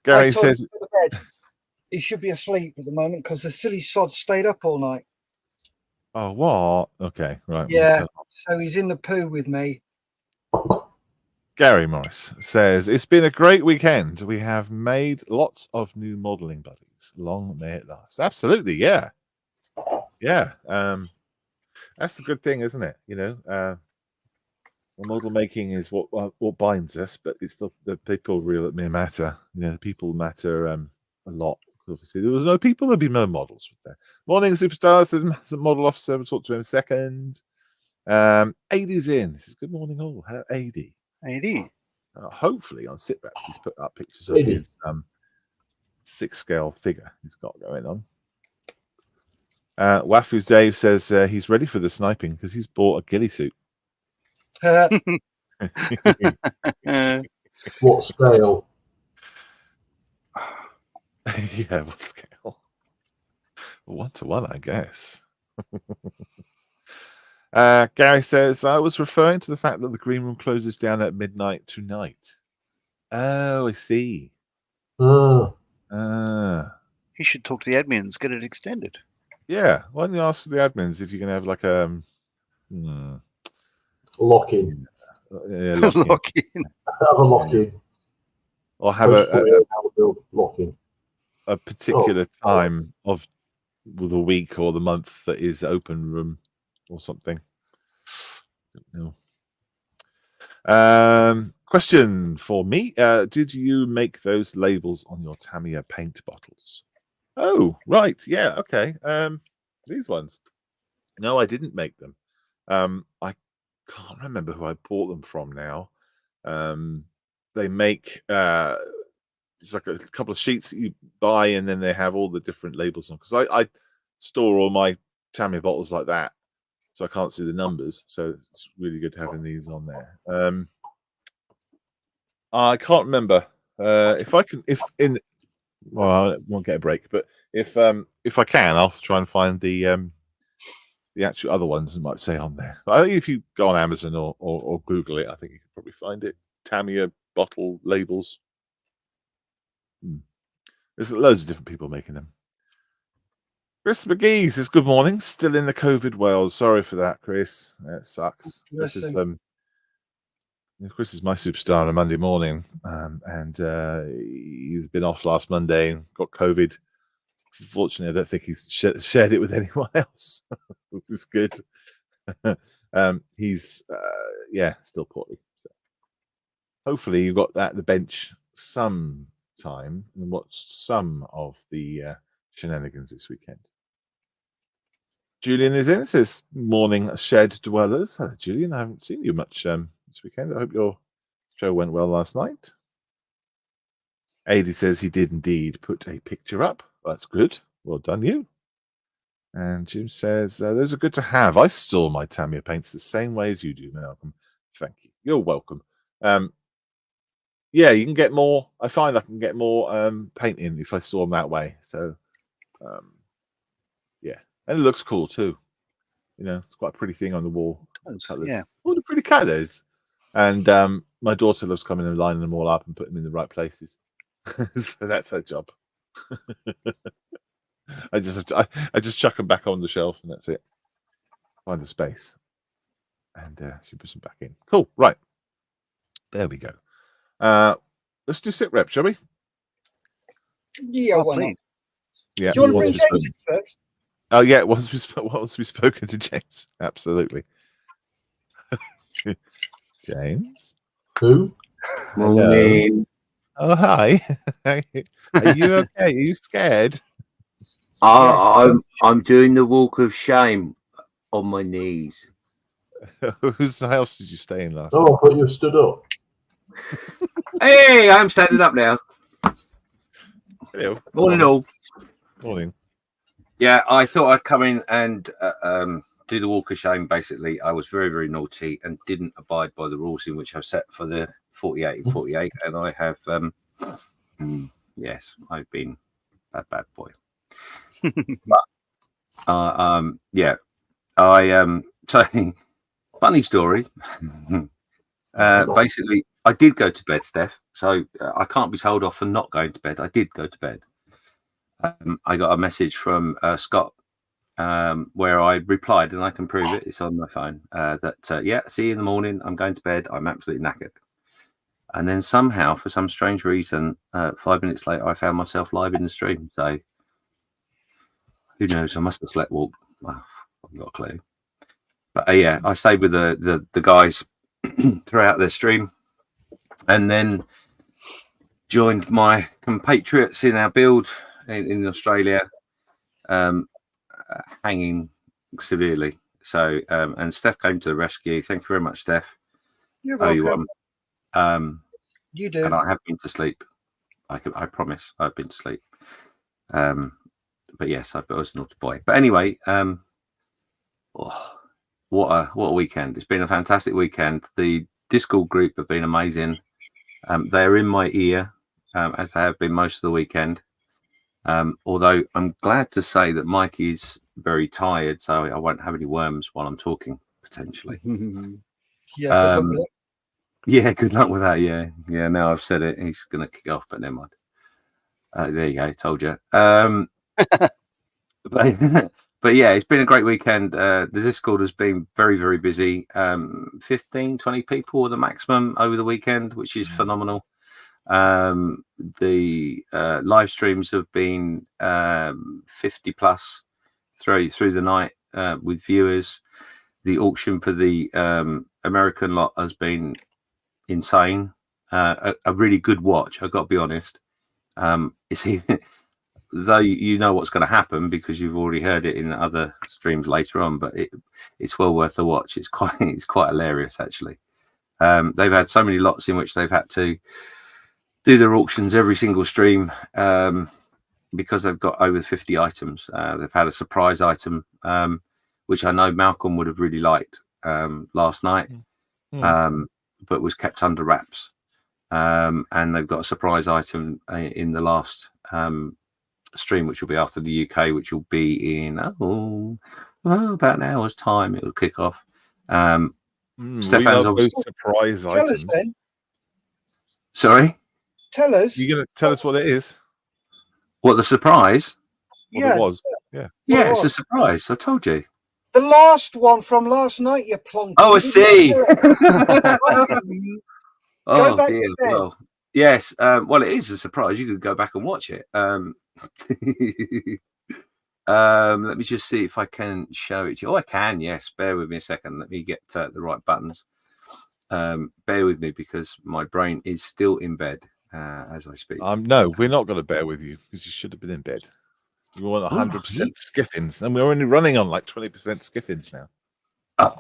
S1: Gary says,
S3: him to the bed. He should be asleep at the moment because the silly sod stayed up all night.
S1: "Oh, what? Okay, right."
S3: Yeah, so he's in the poo with me.
S1: Gary Morris says, "It's been a great weekend. We have made lots of new modelling buddies. Long may it last." Absolutely, yeah. That's the good thing, isn't it? Model making is what binds us, but it's the people really that matter. The people matter a lot. Obviously, there was no people, there'd be no models with there. Morning, superstars. There's a model officer. We'll talk to him in a second. AD's in. This is good morning, all. AD. Hopefully on SitRep he's put up pictures of his 6-scale figure he's got going on. Wafu's Dave says he's ready for the sniping because he's bought a ghillie suit.
S2: What scale?
S1: Yeah, what scale? 1-to-1, I guess. Gary says, "I was referring to the fact that the green room closes down at midnight tonight." Oh, I see.
S2: Ah.
S4: You should talk to the admins, get it extended.
S1: Yeah, why don't you ask the admins if you can have like a
S2: lock-in.
S1: Yeah,
S4: lock-in.
S2: Have a lock-in.
S1: Or have
S2: lock-in.
S1: A particular time of the week or the month that is open room or something. No. Question for me. Did you make those labels on your Tamiya paint bottles? Oh, right. Yeah. Okay. These ones. No, I didn't make them. I can't remember who I bought them from now. They make it's like a couple of sheets that you buy, and then they have all the different labels on. Because I store all my Tamiya bottles like that, so I can't see the numbers. So it's really good having these on there. I can't remember well, I won't get a break, but if I can, I'll try and find the actual other ones that might say on there. But I think if you go on Amazon or Google it, I think you can probably find it. Tamiya bottle labels. There's loads of different people making them. Chris McGee says, good morning. Still in the COVID world. Sorry for that, Chris. That sucks. Chris is my superstar on a Monday morning. And he's been off last Monday and got COVID. Fortunately, I don't think he's shared it with anyone else, which is good. He's still poorly. So hopefully you got that at the bench some time and watched some of the shenanigans this weekend. Julian is in. It says, morning shed dwellers. Hello, Julian. I haven't seen you much this weekend. I hope your show went well last night. Adi says he did indeed put a picture up. Well, that's good. Well done, you. And Jim says, those are good to have. I store my Tamiya paints the same way as you do, Malcolm. Thank you. You're welcome. You can get more. I find I can get more paint in if I store them that way. So, and it looks cool too. It's quite a pretty thing on the wall.
S4: Yeah.
S1: What a pretty colours. And my daughter loves coming and lining them all up and putting them in the right places. So that's her job. I just chuck them back on the shelf and that's it. Find a space. And she puts them back in. Cool. Right. There we go. Let's do sit rep, shall we?
S3: Yeah, why not?
S1: Yeah.
S3: Do you want to bring James in first?
S1: Oh yeah, once we've spoken to James. Absolutely. James?
S2: Who?
S1: Morning. Oh hi. Are you okay? Are you scared?
S5: I'm doing the walk of shame on my knees.
S1: Whose house did you stay in last
S2: night? I thought you stood up.
S5: Hey, I'm standing up now.
S1: Hello.
S5: Morning all.
S1: Morning.
S5: Yeah, I thought I'd come in and do the walk of shame. Basically, I was very, very naughty and didn't abide by the rules in which I've set for the 48 and 48. And I have, yes, I've been a bad boy. But, so funny story. Basically, I did go to bed, Steph. So I can't be told off for not going to bed. I did go to bed. I got a message from Scott where I replied, and I can prove it. It's on my phone. See you in the morning. I'm going to bed. I'm absolutely knackered. And then somehow, for some strange reason, 5 minutes later, I found myself live in the stream. So who knows? I must have slept walked. Well, I've got a clue. But I stayed with the guys throughout their stream, and then joined my compatriots in our build in Australia, hanging severely. So, and Steph came to the rescue. Thank you very much, Steph.
S3: You're welcome. You do.
S5: And I have been to sleep. I promise I've been to sleep. But yes, I was a naughty boy. But anyway, what a weekend. It's been a fantastic weekend. The Discord group have been amazing. They're in my ear, as they have been most of the weekend. Although I'm glad to say that Mike is very tired, so I won't have any worms while I'm talking, potentially.
S3: Yeah,
S5: good luck with that. Yeah. Now I've said it, he's going to kick off, but never mind. There you go, told you. But yeah, it's been a great weekend. The Discord has been very, very busy. 15, 20 people were the maximum over the weekend, which is phenomenal. The live streams have been 50 plus through the night with viewers. The auction for the American lot has been insane. A really good watch, I've got to be honest. Though you know what's going to happen because you've already heard it in other streams later on, but it's well worth a watch. It's quite hilarious actually. They've had so many lots in which they've had to do their auctions every single stream because they've got over 50 items. They've had a surprise item, which I know Malcolm would have really liked last night, but was kept under wraps. And they've got a surprise item in the last stream, which will be after the UK, which will be in about an hour's time. It will kick off. Stefan's obviously
S1: surprise items.
S5: Sorry.
S3: Tell us.
S1: You gonna tell us what it is?
S5: What, the surprise?
S1: What
S3: Yeah,
S1: it was?
S3: what
S5: Yeah,
S3: it
S5: it's a
S3: was.
S5: surprise. I told you.
S3: The last one from last night, you plonker.
S5: Oh, I
S3: You didn't
S5: see.
S3: tell us. Go
S5: Oh
S3: back
S5: dear.
S3: to bed.
S5: Well, yes. Well, it is a surprise. You could go back and watch it. Let me just see if I can show it to you. Oh, I can. Yes. Bear with me a second. Let me get the right buttons. Bear with me because my brain is still in bed as I speak.
S1: No, we're not going to bear with you because you should have been in bed. We want 100% skiffins, and we're only running on like 20% skiffins now.
S5: Oh.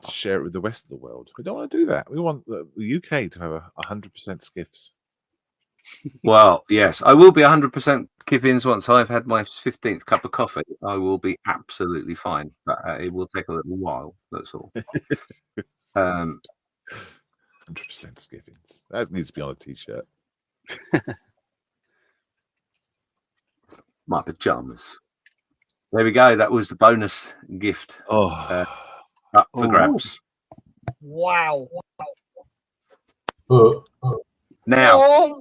S1: To share it with the rest of the world. We don't want to do that. We want the UK to have 100% skiffs.
S5: Well, yes, I will be 100% Kiffins once I've had my 15th cup of coffee. I will be absolutely fine, but it will take a little while. That's all.
S1: 100% skiffins. That needs to be on a t-shirt.
S5: My pajamas. There we go. That was the bonus gift
S1: Oh,
S5: up for grabs.
S3: Wow.
S5: Now,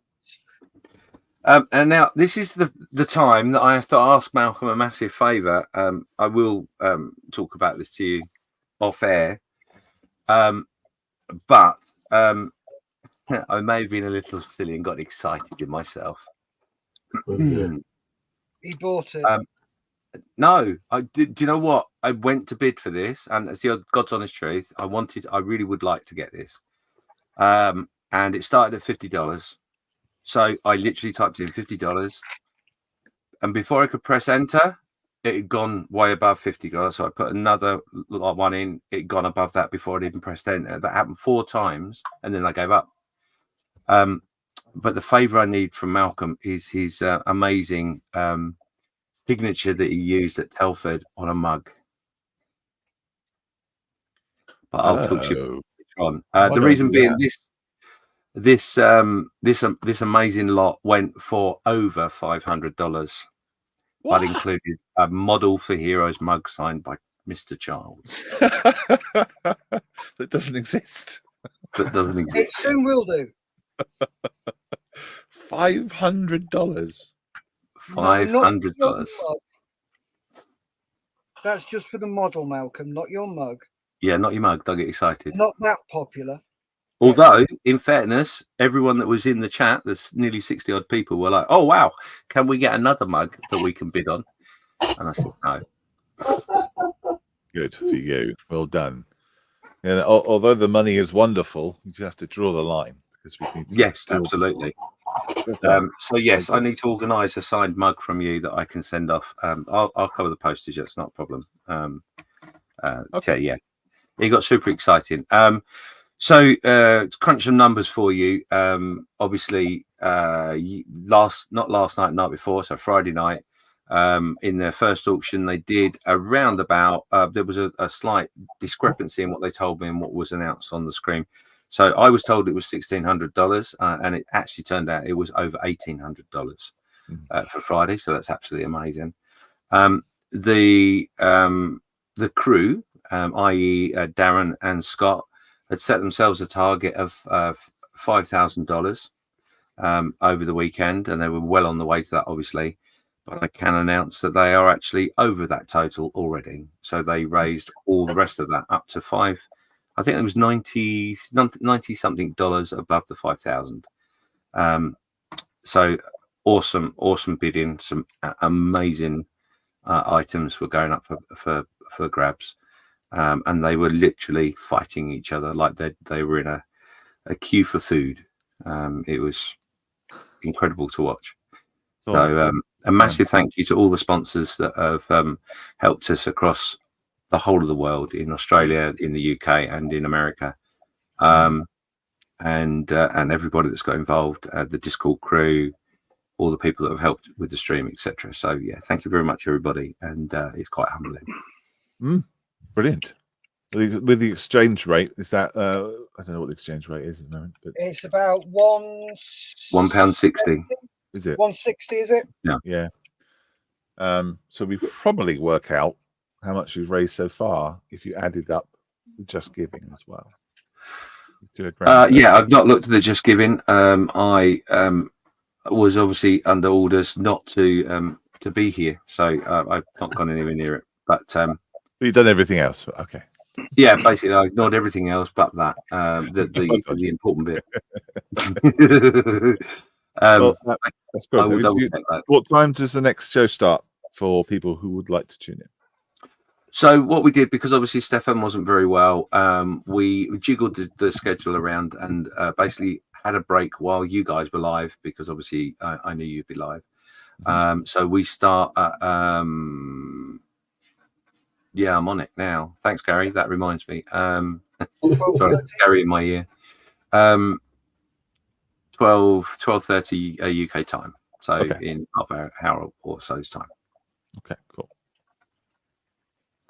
S5: and now this is the time that I have to ask Malcolm a massive favour. I will talk about this to you off air, but I may have been a little silly and got excited in myself.
S3: He bought it.
S5: No, do you know what? I went to bid for this, and it's the God's honest truth. I really would like to get this, and it started at $50. So I literally typed in $50, and before I could press enter, it had gone way above $50. So I put another one in. It had gone above that before I'd even pressed enter. That happened 4 times, and then I gave up. But the favour I need from Malcolm is his amazing signature that he used at Telford on a mug. But I'll talk to you later on. The reason being, this amazing lot went for over $500. But included a model for Heroes mug signed by Mr. Childs.
S1: That doesn't exist.
S5: That doesn't
S3: It
S5: exist.
S3: soon will do.
S1: $500.
S5: $500.
S3: That's just for the model, Malcolm, not your mug.
S5: Yeah, not your mug. Don't get excited.
S3: Not that popular.
S5: Although, in fairness, everyone that was in the chat, there's nearly 60 odd people, were like, "Oh wow, can we get another mug that we can bid on?" And I said, "No."
S1: Good for you. Well done. And although the money is wonderful, you just have to draw the line because we need to.
S5: Yes, absolutely. So yes, I need to organise a signed mug from you that I can send off. I'll cover the postage. That's not a problem. So yeah, it got super exciting. So to crunch some numbers for you. Obviously, not last night, night before, so Friday night. In their first auction, they did around about. There was a slight discrepancy in what they told me and what was announced on the screen. So I was told it was $1,600, and it actually turned out it was over $1,800 for Friday. So that's absolutely amazing. The crew, i.e., Darren and Scott, had set themselves a target of $5,000 over the weekend, and they were well on the way to that, obviously. But I can announce that they are actually over that total already. So they raised all the rest of that up to I think it was 90 something dollars above the 5,000. So awesome bidding. Some amazing items were going up for grabs, and they were literally fighting each other like they were in a queue for food. It was incredible to watch. So a massive thank you to all the sponsors that have helped us across the whole of the world, in Australia, in the UK, and in America, and everybody that's got involved, the Discord crew, all the people that have helped with the stream, etc. So yeah, thank you very much, everybody, and it's quite humbling.
S1: Brilliant. With the exchange rate, is that I don't know what the exchange rate is at the moment, but
S3: It's about
S5: £1.60.
S1: is it
S3: 160? Is it?
S1: Yeah. So we probably work out how much we've raised so far if you added up the Just Giving as well. do a grand
S5: Yeah, I've not looked at the Just Giving. I was obviously under orders not to be here, so I've not gone anywhere near it. But
S1: you've done everything else. Okay.
S5: yeah, basically I ignored everything else but that. The important bit.
S1: Well, that's
S5: I
S1: good.
S5: will double check that.
S1: What time does the next show start for people who would like to tune in?
S5: So what we did, because obviously Stefan wasn't very well, we jiggled the schedule around and basically had a break while you guys were live, because obviously I knew you'd be live. So we start at yeah, I'm on it now. Thanks, Gary. That reminds me. Sorry, Gary in my ear. 12:30 UK time. So in half an hour or so's time.
S1: Okay, cool.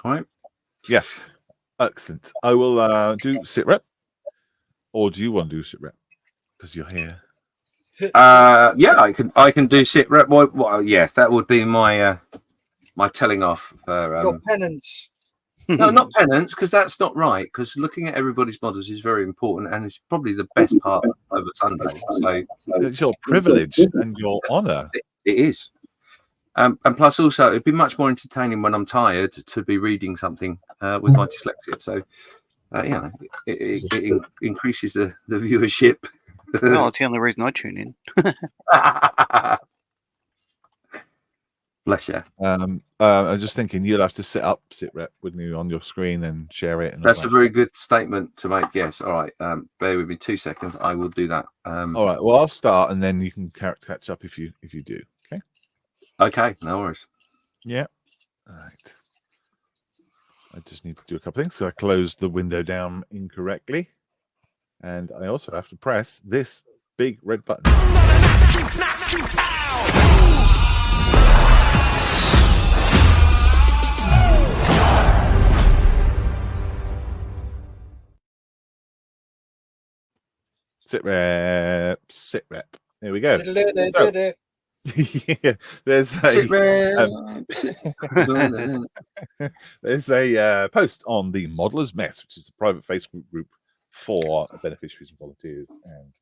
S5: All right.
S1: Yeah, excellent. I will do sit rep, or do you want to do sit rep because you're here?
S5: Yeah, I can do sit rep. Well, yes, that would be my my telling off for
S3: Your penance.
S5: no, not penance, because that's not right. Because looking at everybody's models is very important, and it's probably the best part of a Sunday. So
S1: It's your privilege and your honour.
S5: it is. And plus, also, it'd be much more entertaining when I'm tired to be reading something with my dyslexia. So, you know, it increases the viewership.
S4: Well, it's the only reason I tune in.
S5: Bless you.
S1: I'm just thinking you'll have to set up sit rep, wouldn't you, on your screen and share it. And
S5: That's a very good statement to make. Yes. All right. Bear with me 2 seconds. I will do that.
S1: All right. Well, I'll start, and then you can catch up if you do. Okay.
S5: Okay. No worries.
S1: Yeah. All right. I just need to do a couple things. So I closed the window down incorrectly, and I also have to press this big red button. Sit rep, sit rep. There we go. So, yeah, there's a post on the Modeller's Mess, which is a private Facebook group for beneficiaries and volunteers and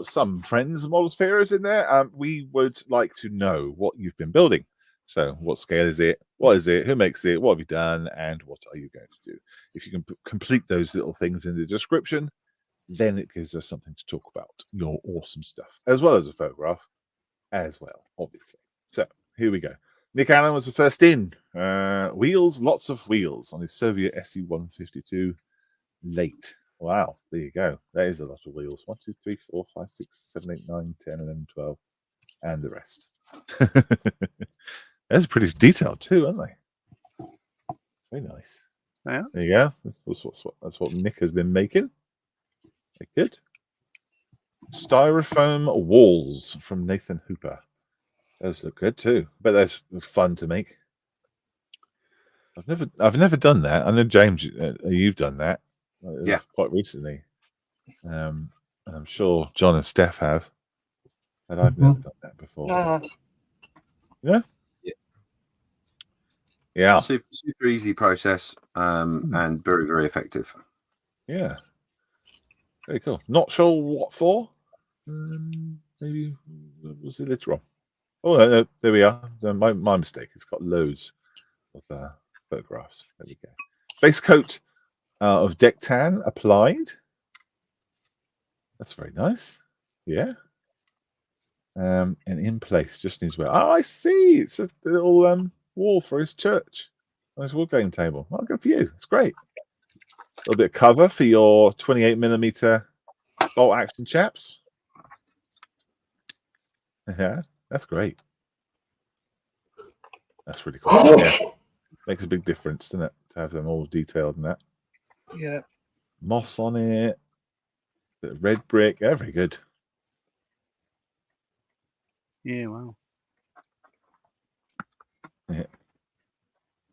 S1: some friends of Models Fearers in there. We would like to know what you've been building. So what scale is it? What is it? Who makes it? What have you done? And what are you going to do? If you can complete those little things in the description, then it gives us something to talk about. Your awesome stuff, as well as a photograph as well, obviously. So here we go. Nick Allen was the first in. Wheels, lots of wheels on his Soviet SE-152 late. Wow, there you go. That is a lot of wheels. 1, 2, 3, 4, 5, 6, 7, 8, 9, 10, 11, 12, and the rest. That's pretty detailed too, aren't they? Very nice.
S4: Yeah.
S1: There you go. That's what Nick has been making. Very good. Styrofoam walls from Nathan Hooper. Those look good too. But that's fun to make. I've never done that. I know James, you've done that.
S5: Yeah,
S1: quite recently. And I'm sure John and Steph have. But I've never done that before. Yeah. Yeah.
S5: Super easy process, and very, very effective.
S1: Yeah. Very cool. Not sure what for. Maybe we'll see later on. Oh, no, there we are. My mistake. It's got loads of photographs. There we go. Base coat of deck tan applied. That's very nice. Yeah. And in place, just needs well. Oh, I see. It's a little wall for his church. Nice wall game table. Oh, good for you. It's great. A little bit of cover for your 28mm bolt action chaps. Yeah, that's great. That's really cool. Yeah. Makes a big difference, doesn't it, to have them all detailed and that.
S3: Yeah.
S1: Moss on it. Bit of red brick. Yeah, very good.
S4: Yeah, wow.
S1: Yeah.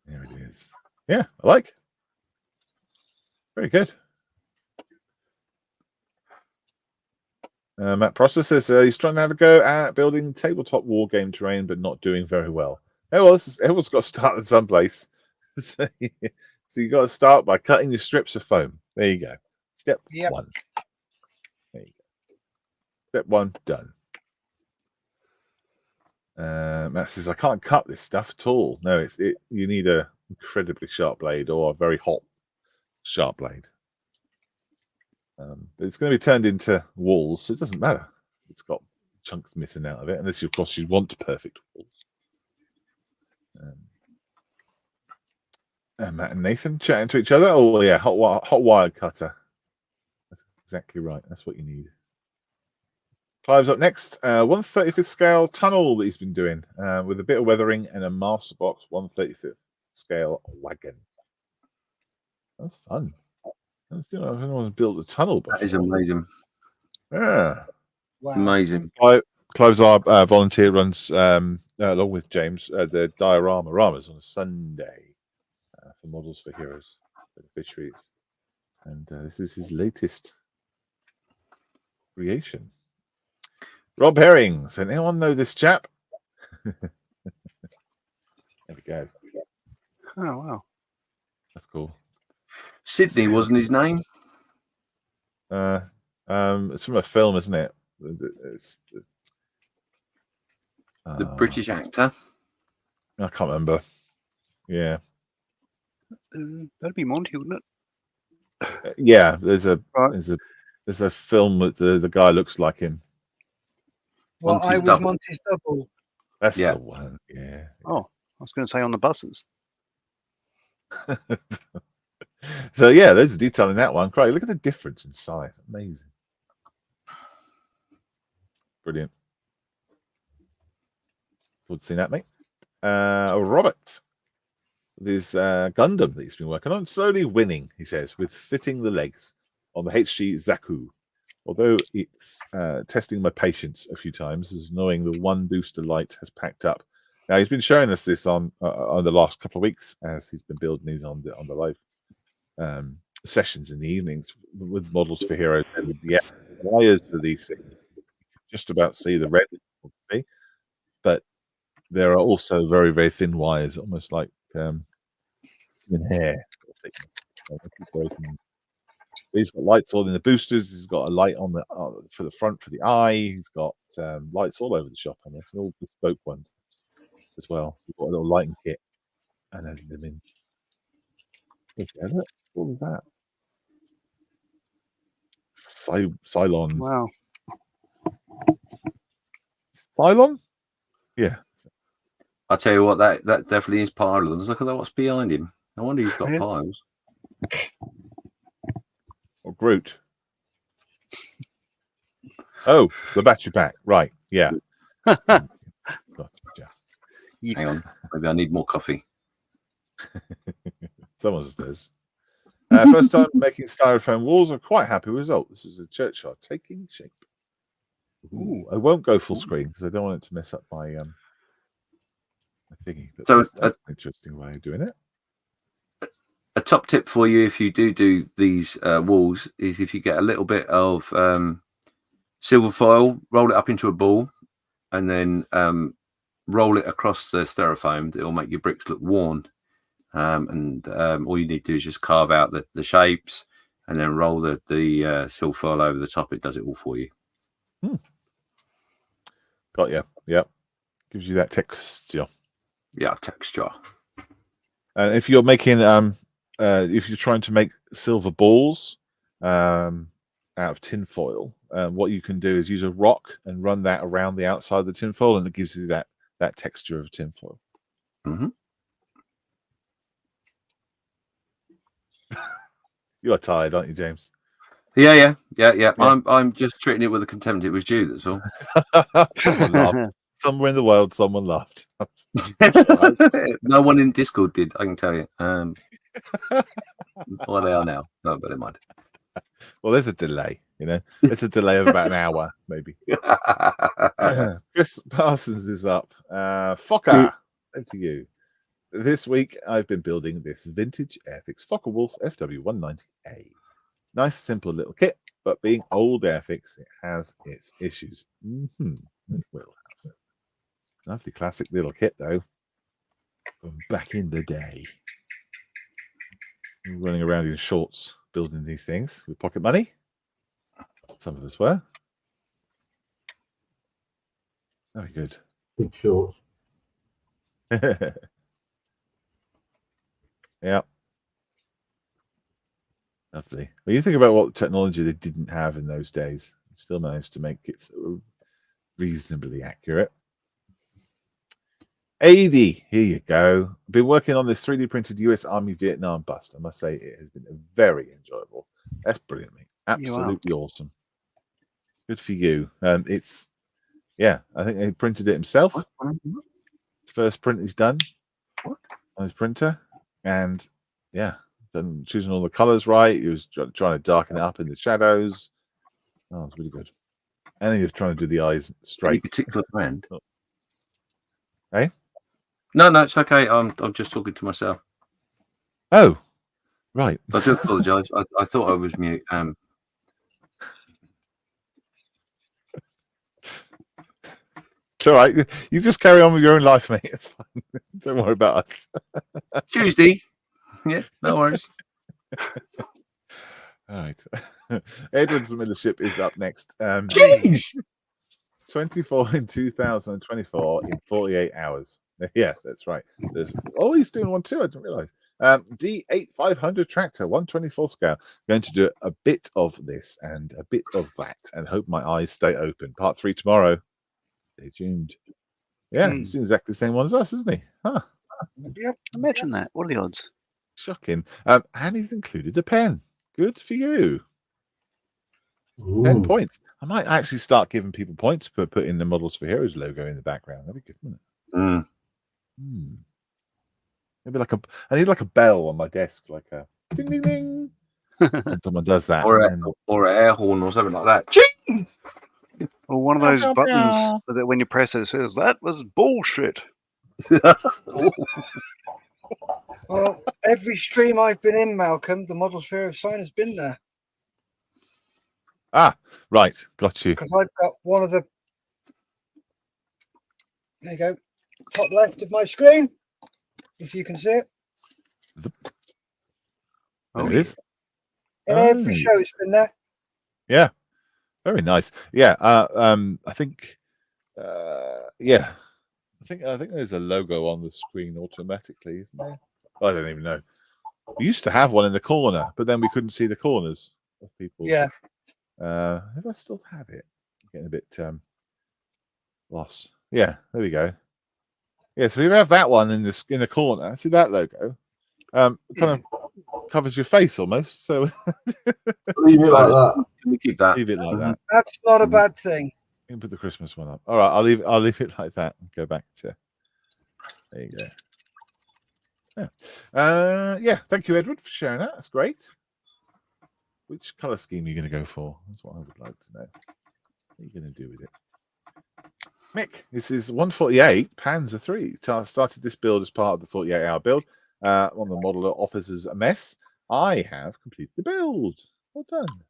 S1: There it is. Yeah, I like. Very good. Matt Prosser says he's trying to have a go at building tabletop war game terrain, but not doing very well. Oh, well, everyone's got to start at some place. So you got to start by cutting your strips of foam. There you go. Step
S3: Yep.
S1: 1. There you go. Step 1 done. Matt says I can't cut this stuff at all. No, you need a incredibly sharp blade or a very hot sharp blade. But it's going to be turned into walls, so it doesn't matter. It's got chunks missing out of it, unless of course you want perfect walls. Matt and Nathan chatting to each other. Oh yeah, hot wire cutter. That's exactly right. That's what you need. Clive's up next. 1/35th scale tunnel that he's been doing with a bit of weathering and a master box 1/35th scale wagon. That's fun. Anyone's built a tunnel before.
S5: That is amazing.
S1: Yeah.
S3: Wow.
S5: Amazing.
S1: Clive's our volunteer, runs along with James the dioramas on a Sunday for Models for Heroes beneficiaries, and this is his latest creation. Rob Herring. So anyone know this chap? There we go.
S4: Oh wow.
S1: That's cool.
S5: Sydney wasn't his name.
S1: It's from a film, isn't it? It's,
S5: The British actor.
S1: I can't remember. Yeah.
S4: That'd be Monty, wouldn't it?
S1: Yeah. There's a
S4: Right.
S1: there's a film that the guy looks like him.
S3: Well,
S5: Monty's
S3: I was
S5: Double.
S3: Monty's double.
S1: That's
S5: Yeah.
S1: the one. Yeah.
S4: Oh, I was going to say on the buses.
S1: So yeah, there's detail in that one. Craig, look at the difference in size. Amazing. Brilliant. Would see that, mate. Robert. This Gundam that he's been working on, slowly winning, he says, with fitting the legs on the HG Zaku. Although it's testing my patience a few times, as knowing the one booster light has packed up. Now he's been showing us this on the last couple of weeks as he's been building these on the live sessions in the evenings with Models for Heroes. And yeah, wires for these things. Just about see the red, obviously, but there are also very, very thin wires, almost like in hair. He's got lights all in the boosters. He's got a light on the for the front for the eye. He's got lights all over the shop on this, and all bespoke ones as well. We've got a little lighting kit and added them in. What was that? Cylon.
S4: Wow.
S1: Cylon? Yeah.
S5: I tell you what, that definitely is pylons. Look at that, what's behind him. No wonder he's got
S4: Yeah.
S5: piles.
S1: Or Groot. Oh, the battery pack. Right. Yeah. Gotcha.
S5: Hang on, maybe I need more coffee.
S1: Someone does. First time making styrofoam walls. I'm quite happy with the result. This is a churchyard taking shape. Ooh, I won't go full screen because I don't want it to mess up my my thingy. But
S5: So,
S1: that's an interesting way of doing it.
S5: A top tip for you if you do these walls is if you get a little bit of silver foil, roll it up into a ball, and then roll it across the styrofoam. It will make your bricks look worn. All you need to do is just carve out the shapes and then roll the silver foil over the top. It does it all for you.
S1: Got you. Yep. Gives you that texture.
S5: Yeah, texture.
S1: And if you're making if you're trying to make silver balls out of tin foil, what you can do is use a rock and run that around the outside of the tin foil, and it gives you that texture of tin foil.
S5: Mm-hmm.
S1: You're tired, aren't you, James?
S5: Yeah. I'm just treating it with the contempt it was due. That's all.
S1: Someone laughed. Somewhere in the world, someone laughed.
S5: No one in Discord did. I can tell you. Well, they are now. No, but never mind.
S1: Well, there's a delay. There's a delay of about an hour, maybe. Chris Parsons is up. Fokker, over to you. This week, I've been building this vintage Airfix Fokker Wolf FW190A. Nice, simple little kit, but being old Airfix, it has its issues. It will have. Lovely classic little kit, though, from back in the day. Running around in shorts building these things with pocket money. Some of us were. Very good.
S2: Big shorts.
S1: Yeah. Lovely. When you think about what technology they didn't have in those days, they still managed to make it reasonably accurate. AD, here you go. Been working on this 3D printed US Army Vietnam bust. I must say it has been very enjoyable. That's brilliant, mate. Absolutely awesome. Good for you. It's I think he printed it himself. First print he's done on his printer, and done choosing all the colors right. He was trying to darken it up in the shadows. Oh, it's really good. And he was trying to do the eyes straight.
S5: Any particular brand?
S1: Hey?
S5: No, it's okay. I'm just talking to myself.
S1: Oh, right.
S5: I do apologise. I thought I was mute.
S1: It's all right. You just carry on with your own life, mate. It's fine. Don't worry about us.
S5: Tuesday. Yeah, no worries.
S1: All right. Edward's Millership is up next.
S5: Jeez!
S1: 24 in 2024 in 48 hours. Yeah, that's right. He's doing one too. I didn't realize. D8500 tractor, 1/24 scale. Going to do a bit of this and a bit of that, and hope my eyes stay open. Part 3 tomorrow. Stay tuned. Yeah, he's doing exactly the same one as us, isn't he? Huh.
S3: Yep.
S4: Imagine that. What are the odds?
S1: Shocking. And he's included a pen. Good for you. 10 points. I might actually start giving people points for putting the Models for Heroes logo in the background. That'd be good, wouldn't it? Maybe I need like a bell on my desk, like a ding ding ding. When someone does that,
S5: or an air horn or something like that. Jeez!
S4: Or one of those buttons that when you press it says, "That was bullshit."
S3: Well, every stream I've been in, Malcolm, the Models for Heroes sign has been there.
S1: Ah, right, got you.
S3: Because I've got one of the. There you go, top left of my screen, if you can see it.
S1: There it is.
S3: In every show, it's been there.
S1: Yeah, very nice. Yeah, I think. I think there's a logo on the screen automatically, isn't there? I don't even know. We used to have one in the corner, but then we couldn't see the corners of people.
S3: Yeah.
S1: If I still have it, I'm getting a bit lost. Yeah, there we go. Yeah, so we have that one in the corner. See that logo? Kind of covers your face almost. So
S2: leave it like that.
S5: Can we keep that?
S1: Leave it like that.
S3: That's not a bad thing.
S1: You can put the Christmas one up. All right, I'll leave it like that and go back to. There you go. Yeah. Thank you, Edward, for sharing that. That's great. Which color scheme are you going to go for? That's what I would like to know. What are you going to do with it? Mick, this is 148 Panzer 3. Started this build as part of the 48-hour build. One of the model offers us a mess. I have completed the build. Well done.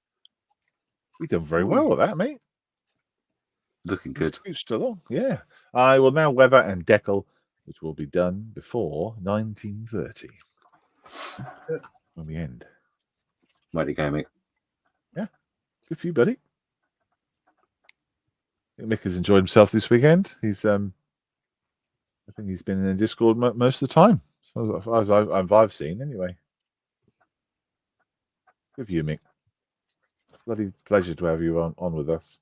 S1: You've done very well with that, mate.
S5: Looking good.
S1: Scooched along, yeah. I will now weather and decal, which will be done before 1930. When we end.
S5: Way to go, mate.
S1: Yeah. Good for you, buddy. I think Mick has enjoyed himself this weekend. He's I think he's been in Discord most of the time. As I've seen anyway. Good for you, Mick. Bloody pleasure to have you on with us.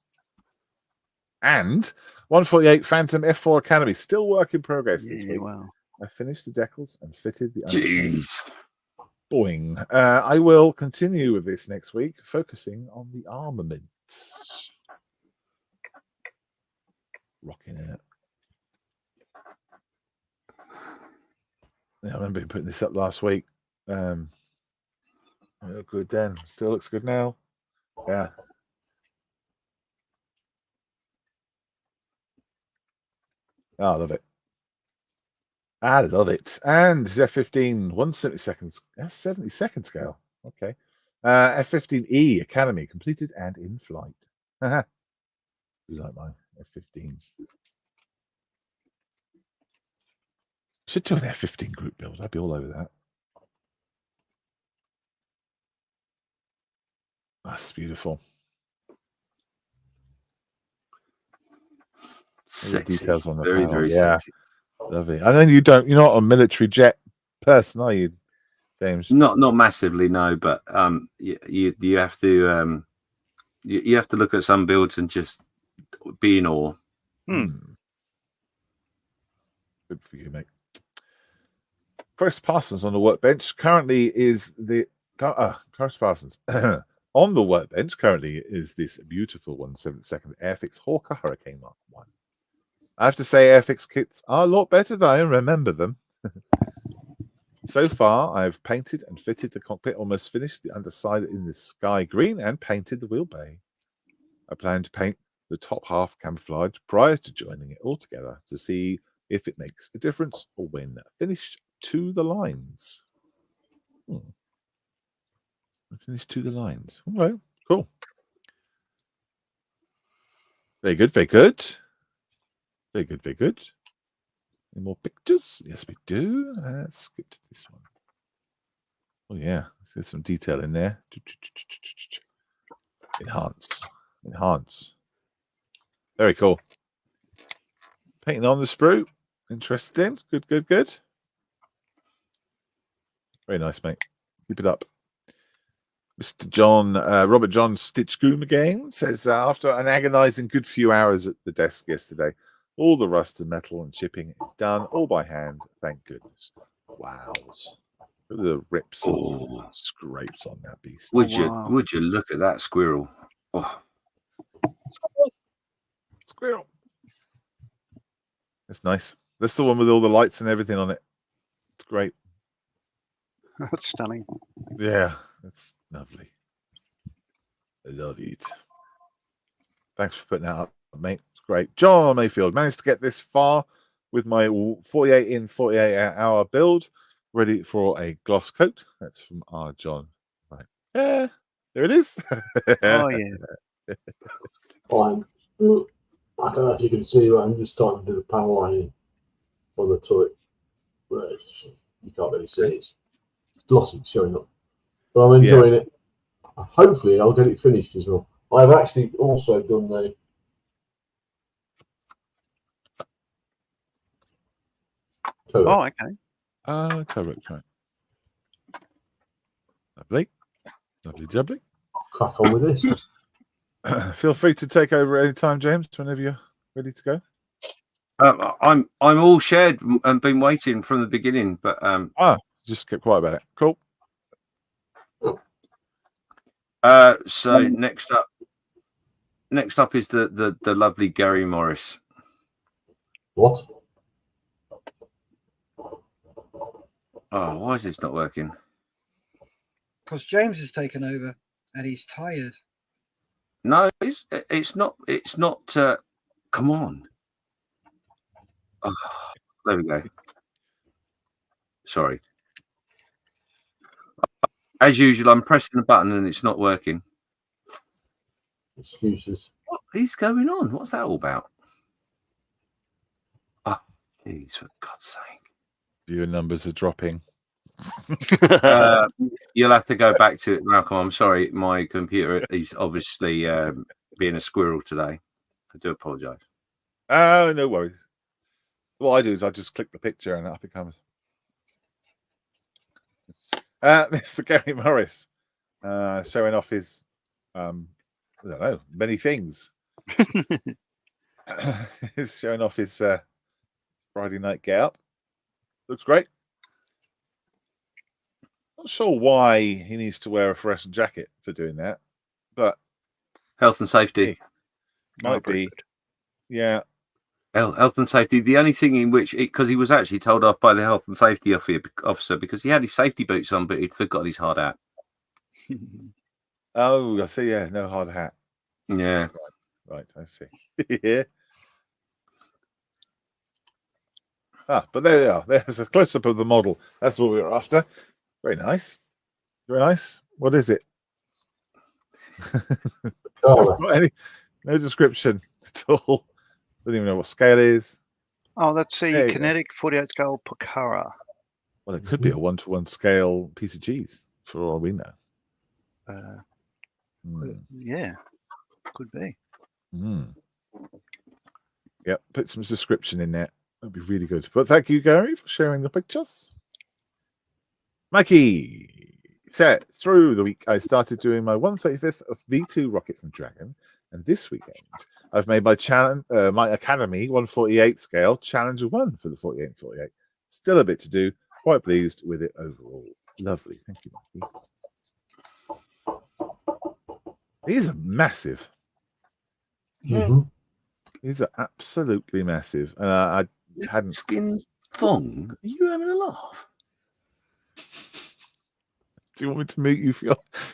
S1: And 148 Phantom F4 Academy, still work in progress this week.
S4: Wow.
S1: I finished the decals and fitted the
S5: Jeez.
S1: Boing. I will continue with this next week, focusing on the armaments. Rocking in it. Yeah, I remember putting this up last week. It looked good then. Still looks good now. Yeah. Oh, I love it. I love it. And F-15, 172nd. That's 72nd scale. Okay. F-15E Academy, completed and in flight. Haha. You like my F-15s. Should do an F-15 group build. I'd be all over that. That's beautiful.
S5: Sexy.
S1: Details on the
S5: Very,
S1: panel.
S5: very
S1: Yeah.
S5: sexy.
S1: Lovely. I know you're not a military jet person, are you, James?
S5: Not massively, no, but you have to you have to look at some builds and just be in awe.
S1: Good for you, mate. Chris Parsons on the workbench currently is Chris Parsons on the workbench currently is this beautiful 1/7 Airfix Hawker Hurricane Mark 1. I have to say, Airfix kits are a lot better than I remember them. So far, I've painted and fitted the cockpit, almost finished the underside in the sky green, and painted the wheel bay. I plan to paint the top half camouflage prior to joining it all together to see if it makes a difference or when finished to the lines. Finished to the lines. All right, cool. Very good, very good. Very good, very good. Any more pictures? Yes, we do. Let's skip to this one. Oh, yeah. There's some detail in there. Enhance. Enhance. Very cool. Painting on the sprue. Interesting. Good, good, good. Very nice, mate. Keep it up. Mr. John, Robert John Stitchgoom again says, after an agonizing good few hours at the desk yesterday, all the rust and metal and chipping is done, all by hand, thank goodness. Wows. Look at the rips and scrapes on that beast.
S5: Would you look at that squirrel? Oh.
S1: Squirrel. That's nice. That's the one with all the lights and everything on it. It's great.
S4: That's stunning.
S1: Yeah, that's lovely. I love it. Thanks for putting that up, mate. It's great. John Mayfield managed to get this far with my 48 in 48 hour build, ready for a gloss coat. That's from our John. Right. Yeah, there it is.
S4: Oh, yeah.
S2: Fine. I don't know if you can see, but I'm just starting to do the panel lining on the turret. But you can't really see it. It's glossy showing up. But I'm enjoying it. Hopefully, I'll get it finished as well. I've actually also done the turret.
S4: Oh, okay.
S1: Turret, right. Lovely. Lovely jubbly.
S2: Crack on with this.
S1: Feel free to take over anytime, James, whenever you're ready to go.
S5: I'm all shared and been waiting from the beginning, but
S1: just keep quiet about it. Cool.
S5: So next up is the lovely Gary Morris.
S2: What?
S5: Oh, why is this not working?
S3: Because James has taken over and he's tired.
S5: No, it's not. Come on. Oh, there we go. Sorry. As usual, I'm pressing the button and it's not working.
S2: Excuses.
S5: What is going on? What's that all about? Oh, jeez, for God's sake.
S1: Viewer numbers are dropping.
S5: You'll have to go back to it, Malcolm. I'm sorry. My computer is obviously being a squirrel today. I do apologise.
S1: Oh, no worries. What I do is I just click the picture and up it comes. Mr. Gary Morris showing off his, I don't know, many things. He's showing off his Friday night get up. Looks great. Not sure why he needs to wear a fluorescent jacket for doing that, but
S5: health and safety
S1: hey, might be. Yeah.
S5: Health and safety. The only thing in which, because he was actually told off by the health and safety officer because he had his safety boots on, but he'd forgot his hard hat.
S1: Oh, I see. Yeah, no hard hat.
S5: Yeah.
S1: Right, I see. Yeah. But there we are. There's a close-up of the model. That's what we were after. Very nice. Very nice. What is it? No description at all. Don't even know what scale it is.
S4: Oh, that's the kinetic 48 scale Pucara.
S1: Well, it could be a 1-to-1 scale piece of cheese for all we know.
S4: Yeah, could be.
S1: Yep, put some description in there. That'd be really good. But thank you, Gary, for sharing the pictures. Mikey said, through the week, I started doing my 135th of V2 Rocket from Dragon, and this weekend I've made my challenge, my Academy 148 scale challenge 1 for the 48 and 48. Still a bit to do. Quite pleased with it overall. Lovely, thank you, Mikey. These are massive. These are absolutely massive. I hadn't.
S5: Skin thong. Are you having a laugh?
S1: Do you want me to mute you?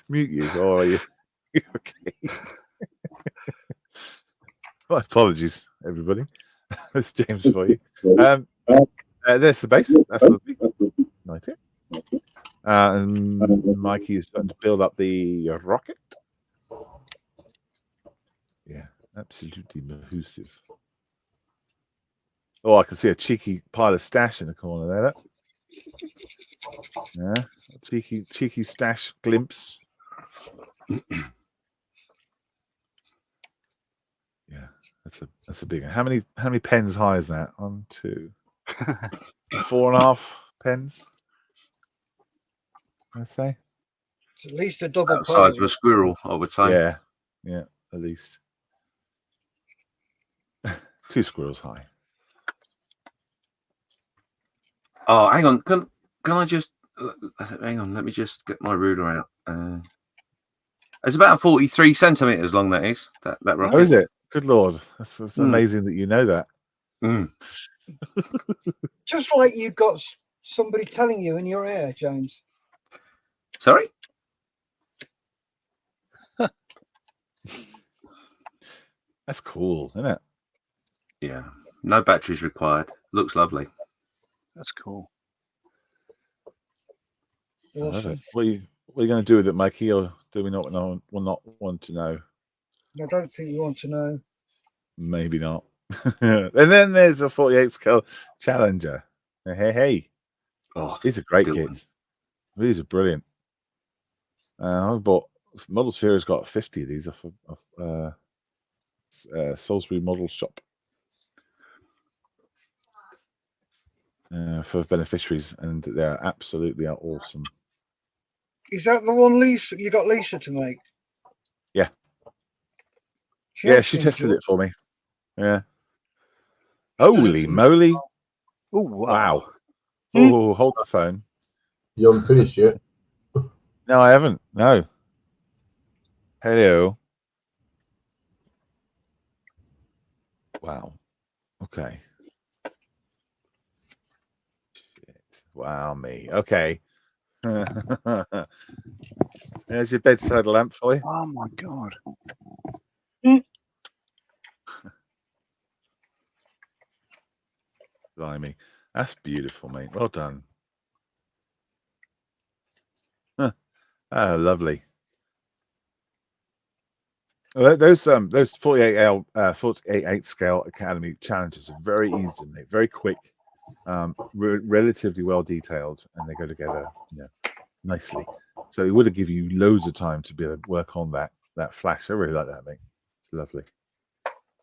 S1: Mute you, or are you okay? Well, apologies, everybody. That's James for you. There's the base. That's lovely. Right here. And Mikey is starting to build up the rocket. Yeah, absolutely mahoosive. Oh, I can see a cheeky pile of stash in the corner there. Look. Yeah, cheeky stash glimpse. Yeah, that's a big one. How many pens high is that? 1, 2, 4.5 pens. I'd say.
S3: It's at least a double
S5: That size of
S3: pile.
S5: a squirrel, I would say.
S1: Yeah, at least 2 squirrels high.
S5: Oh, hang on. Can I just hang on? Let me just get my ruler out. It's about 43 centimeters long. That is that rocket.
S1: Oh, is it? Good Lord, that's amazing that you know that.
S3: Just like you got somebody telling you in your ear, James.
S5: Sorry.
S1: That's cool, isn't it?
S5: Yeah. No batteries required. Looks lovely.
S4: That's cool.
S1: I love it. What are you going to do with it, Mikey? Or do we not want to know?
S3: I don't think you want to know.
S1: Maybe not. And then there's a 48 scale Challenger. Hey.
S5: Oh,
S1: these are great kits. These are brilliant. I bought Model Sphere has got 50 of these off Salisbury Model Shop for beneficiaries, and they're absolutely awesome.
S3: Is that the one Lisa you got Lisa to make?
S1: Yeah. She tested it for me. Yeah. Holy moly.
S4: Oh, wow.
S1: Wow. Oh, hold the phone.
S2: You haven't finished yet?
S1: No, I haven't. No. Hello. Wow. Okay. Shit. Wow, me. Okay. There's your bedside lamp for you.
S4: Oh my God.
S1: Blimey. That's beautiful, mate. Well done. Oh, lovely. Well, those 48 scale Academy challenges are very easy to make, very quick, relatively well detailed, and they go together, nicely. So it would have given you loads of time to be able to work on that flash. I really like that, mate. It's lovely.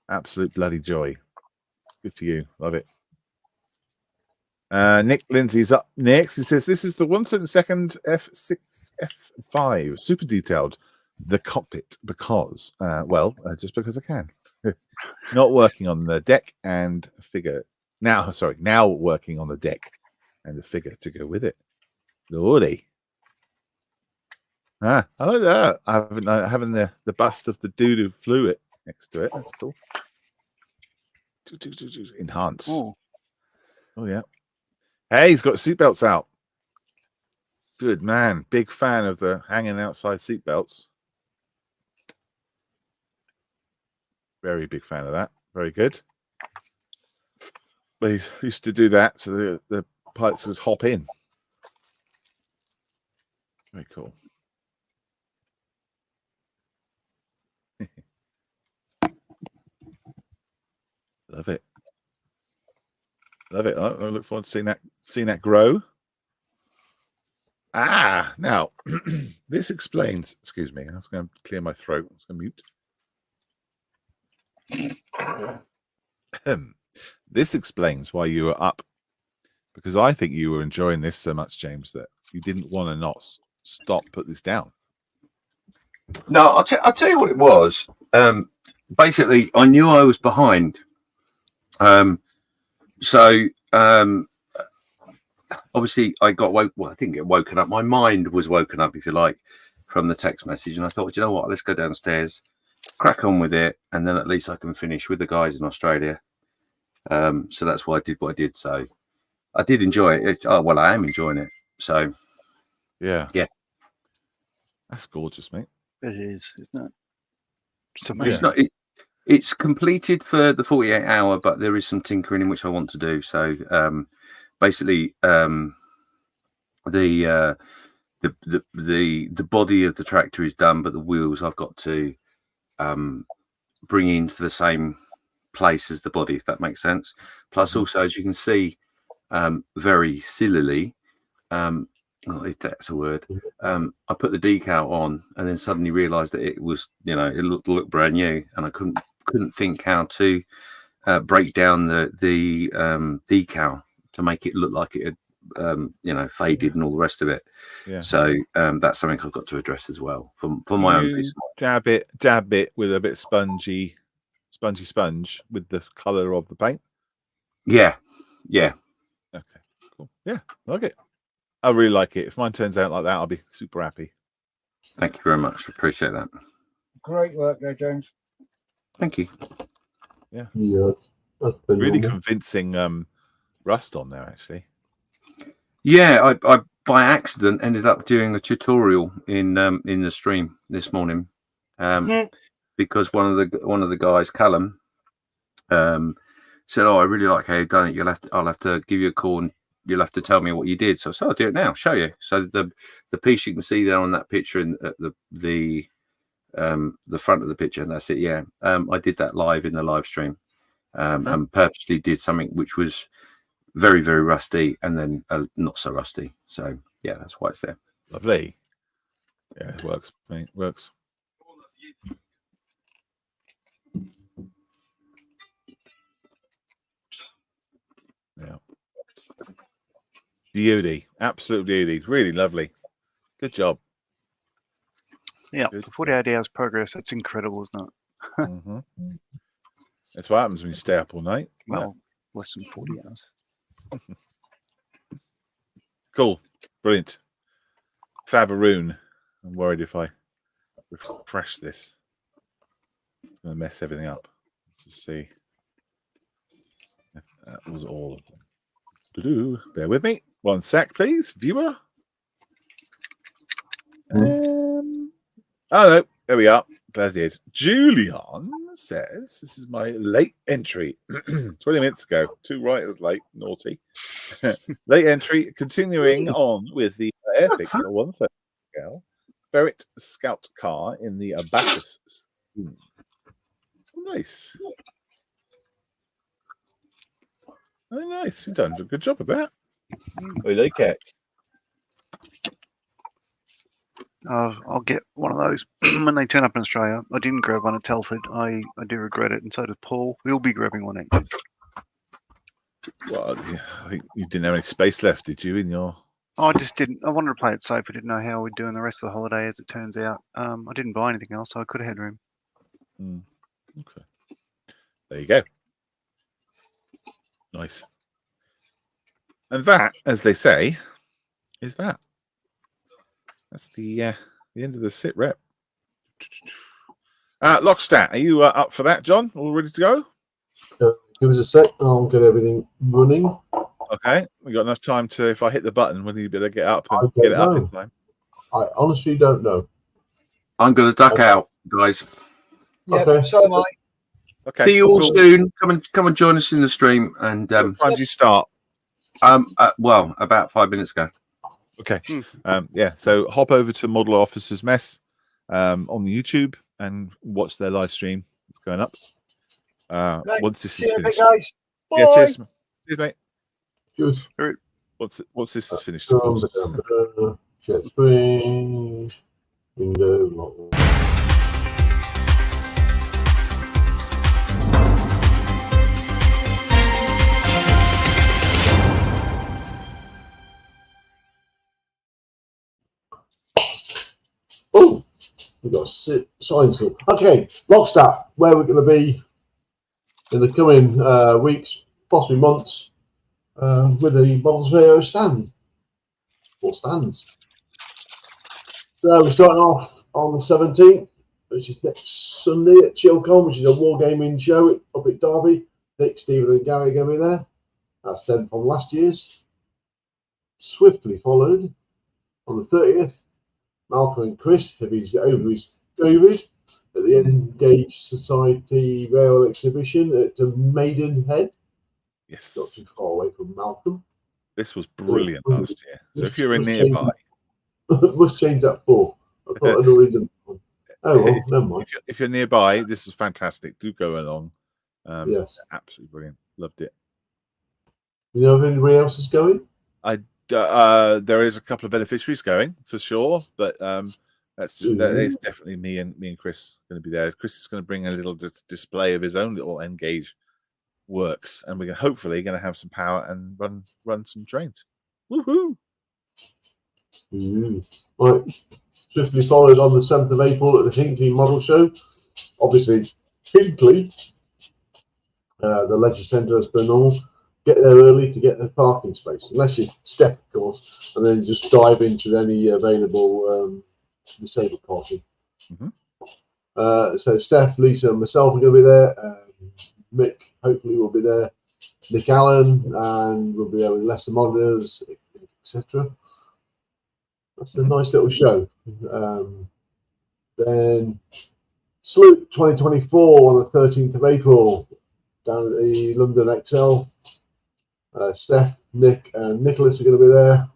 S1: Absolute bloody joy. Good for you. Love it. Nick Lindsay's up next. He says, this is the 1/72 F6 F5 super detailed, the cockpit, because just because I can. Not working on the deck and figure now working on the deck and the figure to go with it. Lordy. I like that. Having the bust of the dude who flew it next to it. That's cool. Enhance. Oh yeah. Hey, he's got seatbelts out. Good man. Big fan of the hanging outside seatbelts. Very big fan of that. Very good. They used to do that so the pilots just hop in. Very cool. Love it. Love it. I look forward to seeing that grow. Now this explains. Excuse me. I was going to clear my throat. I was going to mute. This explains why you were up, because I think you were enjoying this so much, James, that you didn't want to not put this down.
S5: No, I'll tell you what it was. Basically, I knew I was behind. Obviously, I got woke. Well, I didn't get woken up. My mind was woken up, if you like, from the text message, and I thought, you know what? Let's go downstairs, crack on with it, and then at least I can finish with the guys in Australia. So that's why I did what I did. So I did enjoy it. Well, I am enjoying it. So
S1: yeah, that's gorgeous, mate.
S4: It is, isn't it? It's
S5: it's
S4: amazing.
S5: not. It's completed for the 48-hour, but there is some tinkering in which I want to do. So basically, the body of the tractor is done, but the wheels I've got to bring into the same place as the body, if that makes sense. Plus, also, as you can see, very sillily, if that's a word, I put the decal on and then suddenly realised that it was, it looked brand new, and I couldn't think how to break down the decal to make it look like it had faded and all the rest of it.
S1: Yeah.
S5: So that's something I've got to address as well for my own piece of mind.
S1: Dab it with a bit of sponge with the colour of the paint.
S5: Yeah.
S1: Okay, cool. Yeah, I like it. I really like it. If mine turns out like that, I'll be super happy.
S5: Thank you very much. Appreciate that.
S3: Great work there, James.
S5: Thank you.
S2: Yeah, that's been
S1: Really convincing rust on there, actually.
S5: Yeah, I by accident ended up doing a tutorial in the stream this morning, because one of the guys, Callum, said, "Oh, I really like how you've done it. I'll have to give you a call and you'll have to tell me what you did." So I said, "I'll do it now. Show you." So the piece you can see there on that picture in the front of the picture, and that's it. Yeah, I did that live in the live stream, and purposely did something which was very, very rusty, and then not so rusty. So yeah, that's why it's there.
S1: Lovely. Yeah, it works, mate. Works. Yeah. Beauty. Absolute beauty. Really lovely. Good job.
S4: Yeah,
S1: Good.
S4: for 48 hours progress, that's incredible, isn't it?
S1: That's what happens when you stay up all night.
S4: Well, less than 40 hours.
S1: Cool. Brilliant. Fabaroon. I'm worried if I refresh this, it's going to mess everything up. Let's just see. That was all of them. Bear with me. 1 sec, please, viewer. Oh, no. There we are. Glad it is. Julian says, this is my late entry. 20 minutes ago. Too right as late. Naughty. Late entry. Continuing on with the Airfix 1/3 scale Ferret Scout car in the Abacus scheme. Nice. Oh, nice. You've done a good job of that. I like it.
S4: I'll get one of those when they turn up in Australia. I didn't grab one at Telford. I do regret it, and so does Paul. We'll be grabbing one each.
S1: Well, I think you didn't have any space left, did you, in your...
S4: I just didn't. I wanted to play it safe. I didn't know how we'd do in the rest of the holiday, as it turns out. I didn't buy anything else, so I could have had room.
S1: Okay. There you go. Nice. And that, as they say, is that. That's the end of the sit rep. Lockstat, are you up for that, John? All ready to go?
S2: Give us a sec. I'll get everything running.
S1: Okay. We got enough time to, if I hit the button, when you better get up and get it up in time.
S2: I honestly don't know.
S5: I'm going to duck out, guys.
S3: Yeah,
S2: Okay.
S3: so am I.
S1: Okay.
S5: See you all soon. Come and join us in the stream. And
S1: what time do you start?
S5: well, about 5 minutes ago.
S1: Okay. Yeah. So hop over to Model Officers Mess on the YouTube and watch their live stream. It's going up. Once this is finished.
S3: Guys.
S1: Yeah,
S3: Bye.
S1: cheers, mate.
S2: Cheers.
S1: Once this is finished,
S2: Dum,
S1: of course.
S2: dum, dum. Share screen. Window. Oh, we've got signs here. Okay, Lockstart, where we're going to be in the coming weeks, possibly months, with the Models Video stand or stands. So we're starting off on the 17th, which is next Sunday at Chilcon, which is a wargaming show up at Derby. Nick, Stephen, and Gary are going to be there. That's them from last year's. Swiftly followed on the 30th. Malcolm and Chris have his over his COVID at the Engage Society Rail Exhibition at Maidenhead.
S1: Yes.
S2: Not too far away from Malcolm.
S1: This was brilliant last year. So if you're in nearby,
S2: must change that for. I thought I'd already done one. Oh well, never mind.
S1: If you're nearby, this is fantastic. Do go along.
S2: Yes,
S1: absolutely brilliant. Loved it.
S2: You know if anybody else is going?
S1: There is a couple of beneficiaries going for sure, but that is definitely me and Chris going to be there. Chris is going to bring a little display of his own little Engage works, and we're hopefully going to have some power and run some trains. Woohoo!
S2: Right, swiftly followed on the 7th of April at the Hinkley Model Show. Obviously, Hinkley, the leisure centre as per normal. Get there early to get the parking space, unless you step, of course, and then just dive into any available disabled parking. So Steph, Lisa, and myself are going to be there. Mick hopefully will be there. Nick Allen, and we'll be there with Leicester Monitors, etc. That's a nice little show. Then Sloop 2024 on the 13th of April down at the London XL. Steph, Nick, and Nicholas are going to be there.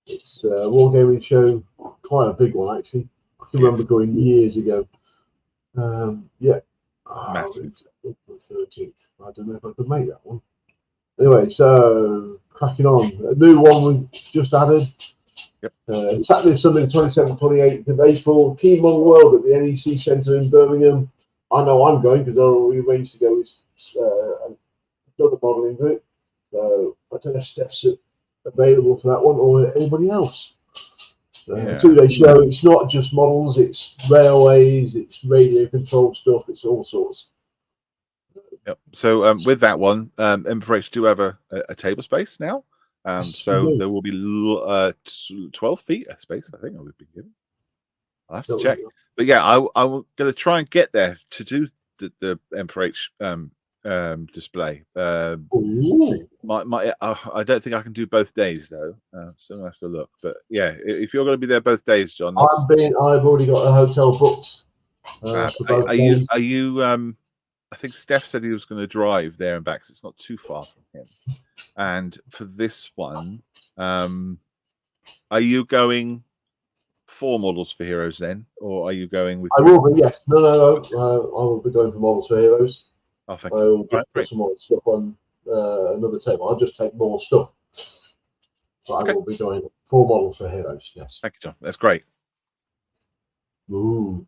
S2: It's a wargaming show, quite a big one actually. I can remember going years ago. Yeah,
S1: Massive.
S2: The 13th. I don't know if I could make that one. Anyway, so cracking on. A new one we just added.
S1: Yep.
S2: Saturday, Sunday, 27th, 28th of April. Key Model World at the NEC Centre in Birmingham. I know I'm going because I already arranged to go with another modelling group. So I don't know if Steph's available for that one or anybody else. 2-day show. It's not just models, it's railways, it's radio controlled stuff, it's all sorts.
S1: Yep. So with that one, M4H do have a table space now. So there will be 12 feet of space, I think I would be given. I'll have to check. But yeah, I'm going to try and get there to do the M4H display. I don't think I can do both days though, so I'll have to look. But yeah, if you're going to be there both days, John,
S2: I've already got a hotel booked.
S1: Are you? I think Steph said he was going to drive there and back because it's not too far from him. And for this one, are you going 4 models for Heroes then, or are you going with?
S2: I will be, yes. No. I will be going for Models for Heroes.
S1: Oh, thank
S2: I
S1: you.
S2: will put some more stuff on another table. I'll just take more stuff. But okay. I will be going 4 models for Heroes, yes.
S1: Thank you, John. That's great.
S2: Ooh.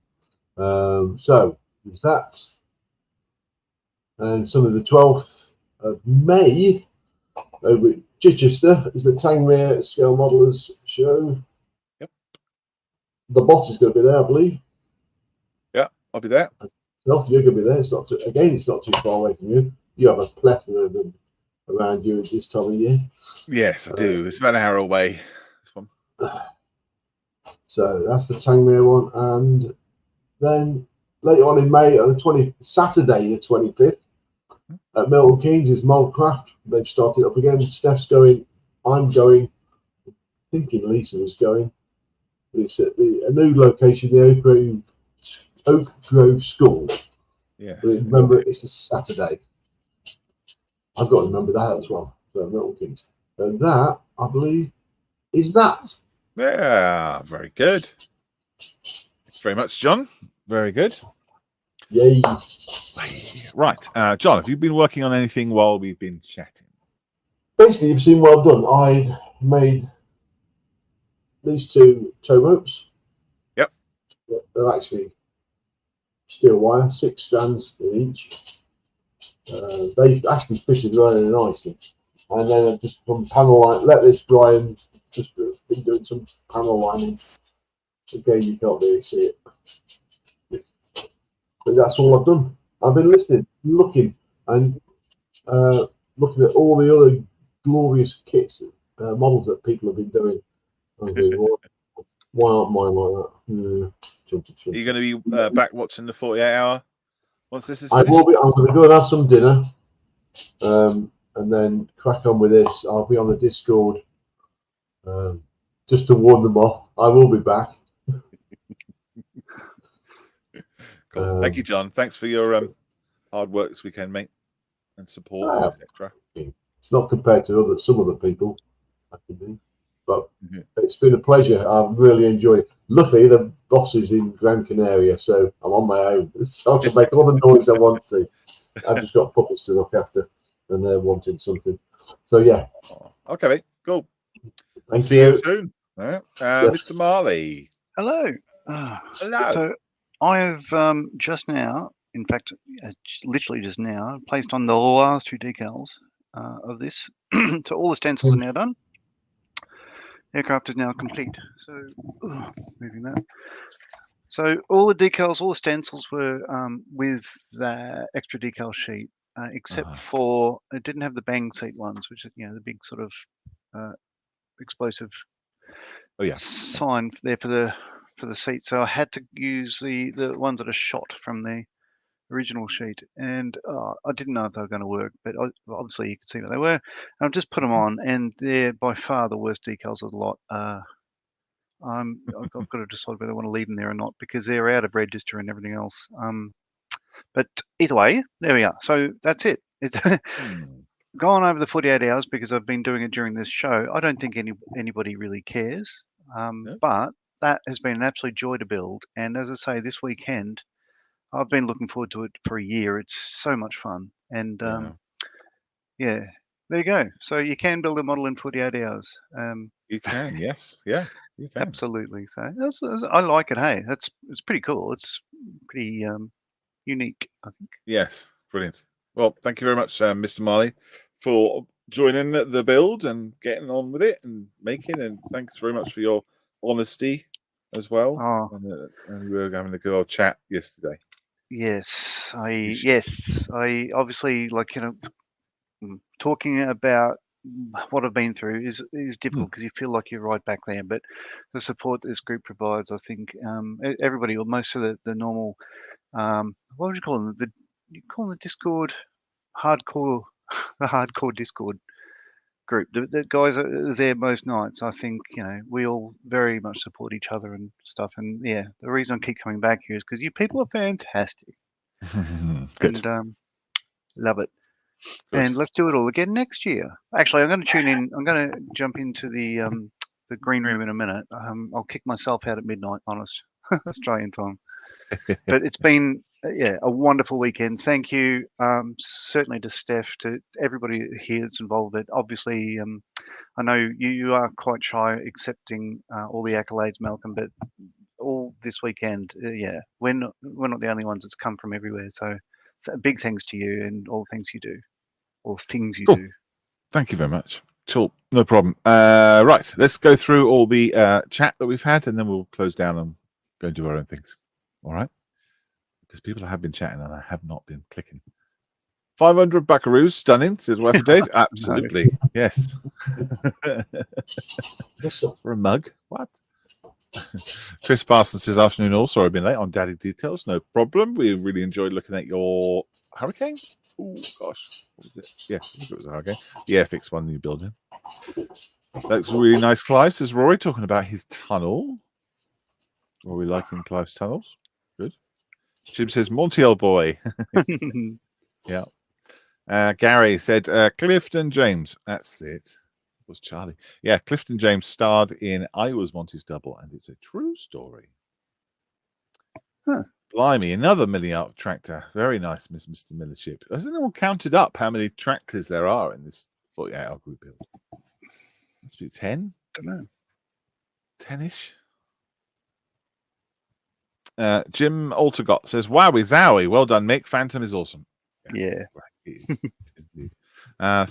S2: So, there's that. And some of the 12th of May over at Chichester is the Tangmere Scale Modelers Show.
S1: Yep.
S2: The boss is going to be there, I believe.
S1: Yeah, I'll be there.
S2: No, you're going to be there. It's not too, again, it's not too far away from you. You have a plethora of them around you at this time of year.
S1: Yes, I do. It's about an hour away. This one.
S2: So that's the Tangmere one. And then later on in May, on the Saturday, the 25th, at Milton Keynes is Moldcraft. They've started up again. Steph's going. I'm going. I'm thinking Lisa is going. It's at a new location, the Oak Grove School.
S1: Yeah.
S2: Remember, it's a Saturday. I've got to remember that as well. So Milton Keynes. And that, I believe, is that.
S1: Yeah, very good. Thanks very much, John. Very good.
S2: Yay.
S1: Right, John, have you been working on anything while we've been chatting?
S2: Basically, you've seen what I've done. I made these two tow ropes.
S1: Yep.
S2: They're actually steel wire, 6 strands in each. They've actually fitted really nicely. And then I've just done panel line. Let this dry and just been doing some panel lining. Again, you can't really see it. But that's all I've done. I've been listening, looking, and looking at all the other glorious kits, models that people have been doing. I'm thinking, why aren't mine like that?
S1: Are you going to be back watching the 48-hour once this is
S2: I
S1: finished?
S2: will be. I'm going to go and have some dinner, and then crack on with this. I'll be on the Discord, just to warn them off. I will be back.
S1: Cool. Thank you, John. Thanks for your hard work this weekend, mate, and support, etc.
S2: It's not compared to some other people, I can be, but it's been a pleasure. I've really enjoyed it. Luckily, the boss is in Gran Canaria, so I'm on my own. So I can make all the noise I want to. I've just got puppets to look after, and they're wanting something. So yeah.
S1: Okay, mate. Cool.
S2: Thank
S1: See you soon. Yes. Mr. Marley.
S4: Hello.
S1: Hello.
S4: So I have just now, in fact, literally just now, placed on the last 2 decals of this. So all the stencils are now done. Aircraft is now complete. So moving that. So all the decals, all the stencils were with the extra decal sheet, except for it didn't have the bang seat ones, which is the big sort of explosive sign there for the seat. So I had to use the ones that are shot from the original sheet, and I didn't know if they were going to work, but obviously you could see what they were. And I've just put them on, and they're by far the worst decals of the lot. I've got to decide whether I want to leave them there or not, because they're out of register and everything else. But either way, there we are. So that's it. It's gone over the 48 hours because I've been doing it during this show. I don't think anybody really cares, but that has been an absolute joy to build. And as I say, this weekend, I've been looking forward to it for a year. It's so much fun. And yeah, there you go. So you can build a model in 48 hours.
S1: You can, yes. Yeah, you can.
S4: Absolutely. So I like it. Hey, it's pretty cool. It's pretty unique, I think.
S1: Yes, brilliant. Well, thank you very much, Mr. Marley, for joining the build and getting on with it and making. And thanks very much for your honesty as well.
S4: Oh.
S1: And we were having a good old chat yesterday.
S4: Yes, I obviously, like, talking about what I've been through is difficult because you feel like you're right back there. But the support this group provides, I think, everybody, or most of the normal, what would you call them? You call them the Discord hardcore, the hardcore Discord group. The guys are there most nights. I think we all very much support each other and stuff. And yeah, the reason I keep coming back here is because you people are fantastic.
S1: Good.
S4: And love it.
S1: Good.
S4: And let's do it all again next year. Actually, I'm going to tune in. I'm going to jump into the green room in a minute. I'll kick myself out at midnight, honest, Australian time. But it's been a wonderful weekend. Thank you, certainly to Steph, to everybody here that's involved. It obviously, I know you are quite shy accepting all the accolades, Malcolm, but all this weekend, we're not the only ones that's come from everywhere. So big thanks to you and all the things you do. Or things you do.
S1: Thank you very much. Sure, no problem. Right, let's go through all the chat that we've had, and then we'll close down and go and do our own things. All right? Because people have been chatting, and I have not been clicking. 500 buckaroos, stunning, says Wife Dave. Absolutely, yes. For a mug, what? Chris Parsons says, afternoon all. Sorry I've been late on Daddy Details. No problem. We really enjoyed looking at your Hurricane. Oh gosh, what was it? Yes, I think it was a Hurricane. The Airfix one you're building. That's really nice. Clive says, Rory talking about his tunnel. Rory liking Clive's tunnels. Good. Jim says, Montiel boy. Yeah. Gary said, Clifton James. That's it. It was Charlie. Yeah, Clifton James starred in I Was Monty's Double, and it's a true story.
S4: Huh. Blimey,
S1: another Milliard tractor. Very nice, Mr. Millership. Has anyone counted up how many tractors there are in this 48-hour group build? Must be 10?
S4: Don't know.
S1: 10ish. Jim Altergott says, "Wowie zowie, well done, Mick. Phantom is awesome."
S4: Yeah.
S1: Right, it is. It is indeed.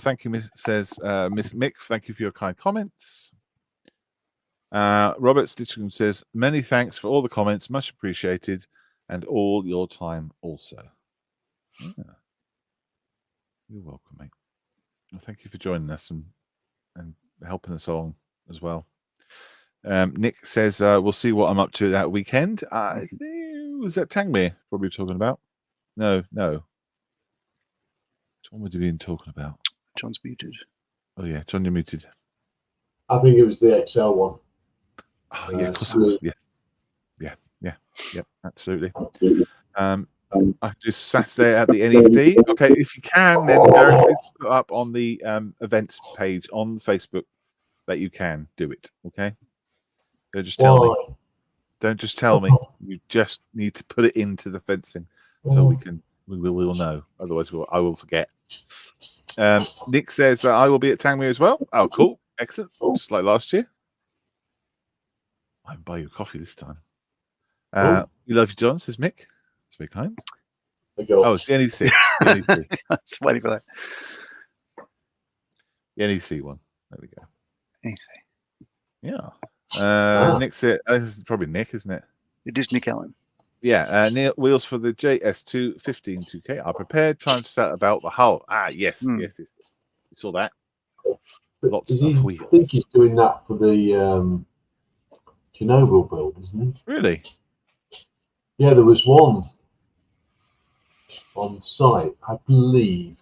S1: Thank you, Miss Mick. Thank you for your kind comments. Robert Stitchcombe says, "Many thanks for all the comments, much appreciated, and all your time also." Yeah. You're welcome, mate. Well, thank you for joining us and helping us along as well. Nick says, "We'll see what I'm up to that weekend." I think was that Tangmere probably talking about. No. Which one would you been talking about?
S4: John's muted.
S1: Oh yeah, John, you're muted.
S2: I think it was the XL one.
S1: Oh yeah, of course it was. Yeah, absolutely. I do Saturday at the NEC. Okay, if you can, then Derek, please put up on the events page on Facebook that you can do it. Okay, don't just tell me. Don't just tell me. You just need to put it into the fencing so we will know. Otherwise, I will forget. Nick says I will be at Tangmere as well. Oh, cool, excellent. Just like last year. I can buy you a coffee this time. You love you, John, says Mick. That's very kind. Oh, it's the NEC.
S4: That's waiting for that.
S1: The NEC one. There we go.
S4: NEC.
S1: Yeah. Nick said, this is probably Nick, isn't it?
S4: It is Nick Allen.
S1: Yeah. Neil, wheels for the JS2 15-2K are prepared. Time to start about the hull. Yes. You saw that. Lots of wheels.
S2: I think he's doing that for the Chernobyl build, isn't he?
S1: Really?
S2: Yeah, there was one on site, I believe,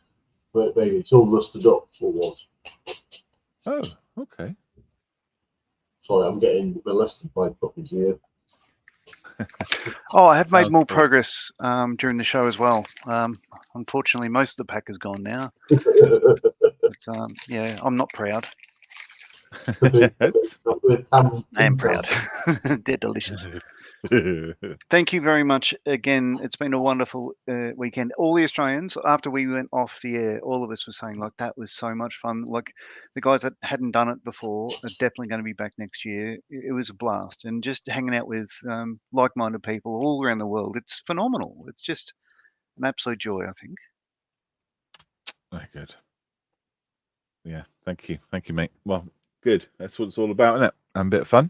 S2: but maybe it's all rusted up or was.
S1: Oh, okay.
S2: Sorry, I'm getting molested by puppies here.
S4: I have made more progress during the show as well. Unfortunately, most of the pack is gone now. But, yeah, I'm not proud. I am proud. They're delicious. Thank you very much again. It's been a wonderful weekend. All the Australians, after we went off the air, all of us were saying, like, that was so much fun. Like, the guys that hadn't done it before are definitely going to be back next year. It was a blast. And just hanging out with like-minded people all around the world, it's phenomenal. It's just an absolute joy, I think.
S1: Very good. Yeah, thank you, mate. Well, good. That's what it's all about, isn't it? And a bit of fun,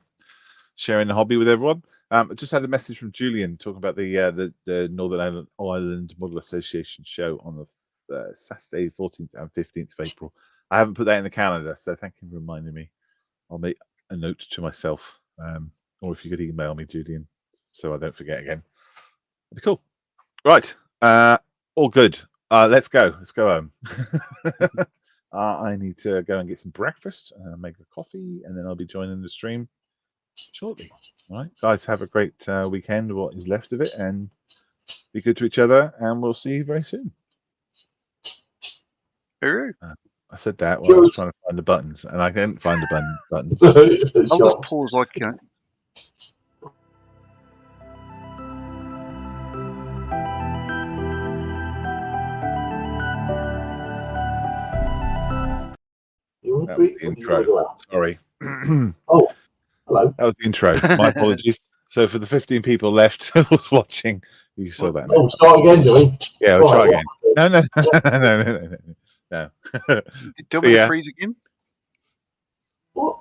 S1: sharing the hobby with everyone. I just had a message from Julian talking about the Northern Ireland Model Association show on the Saturday, 14th and 15th of April. I haven't put that in the calendar, so thank you for reminding me. I'll make a note to myself, or if you could email me, Julian, so I don't forget again. That'd be cool. Right, all good. Let's go. Let's go home. I need to go and get some breakfast, make a coffee, and then I'll be joining the stream shortly. All right, guys, have a great weekend, what is left of it, and be good to each other, and we'll see you very soon. I said that while I was trying to find the buttons, and I couldn't find the buttons.
S4: I'll just pause like, you know.
S1: That was the intro. Sorry.
S2: Oh, hello.
S1: That was the intro. My apologies. So for the 15 people left who was watching, you saw that.
S2: Oh, start again, do we?
S1: Yeah, we'll try again. No. No.
S4: Do you want me to freeze again?
S2: What?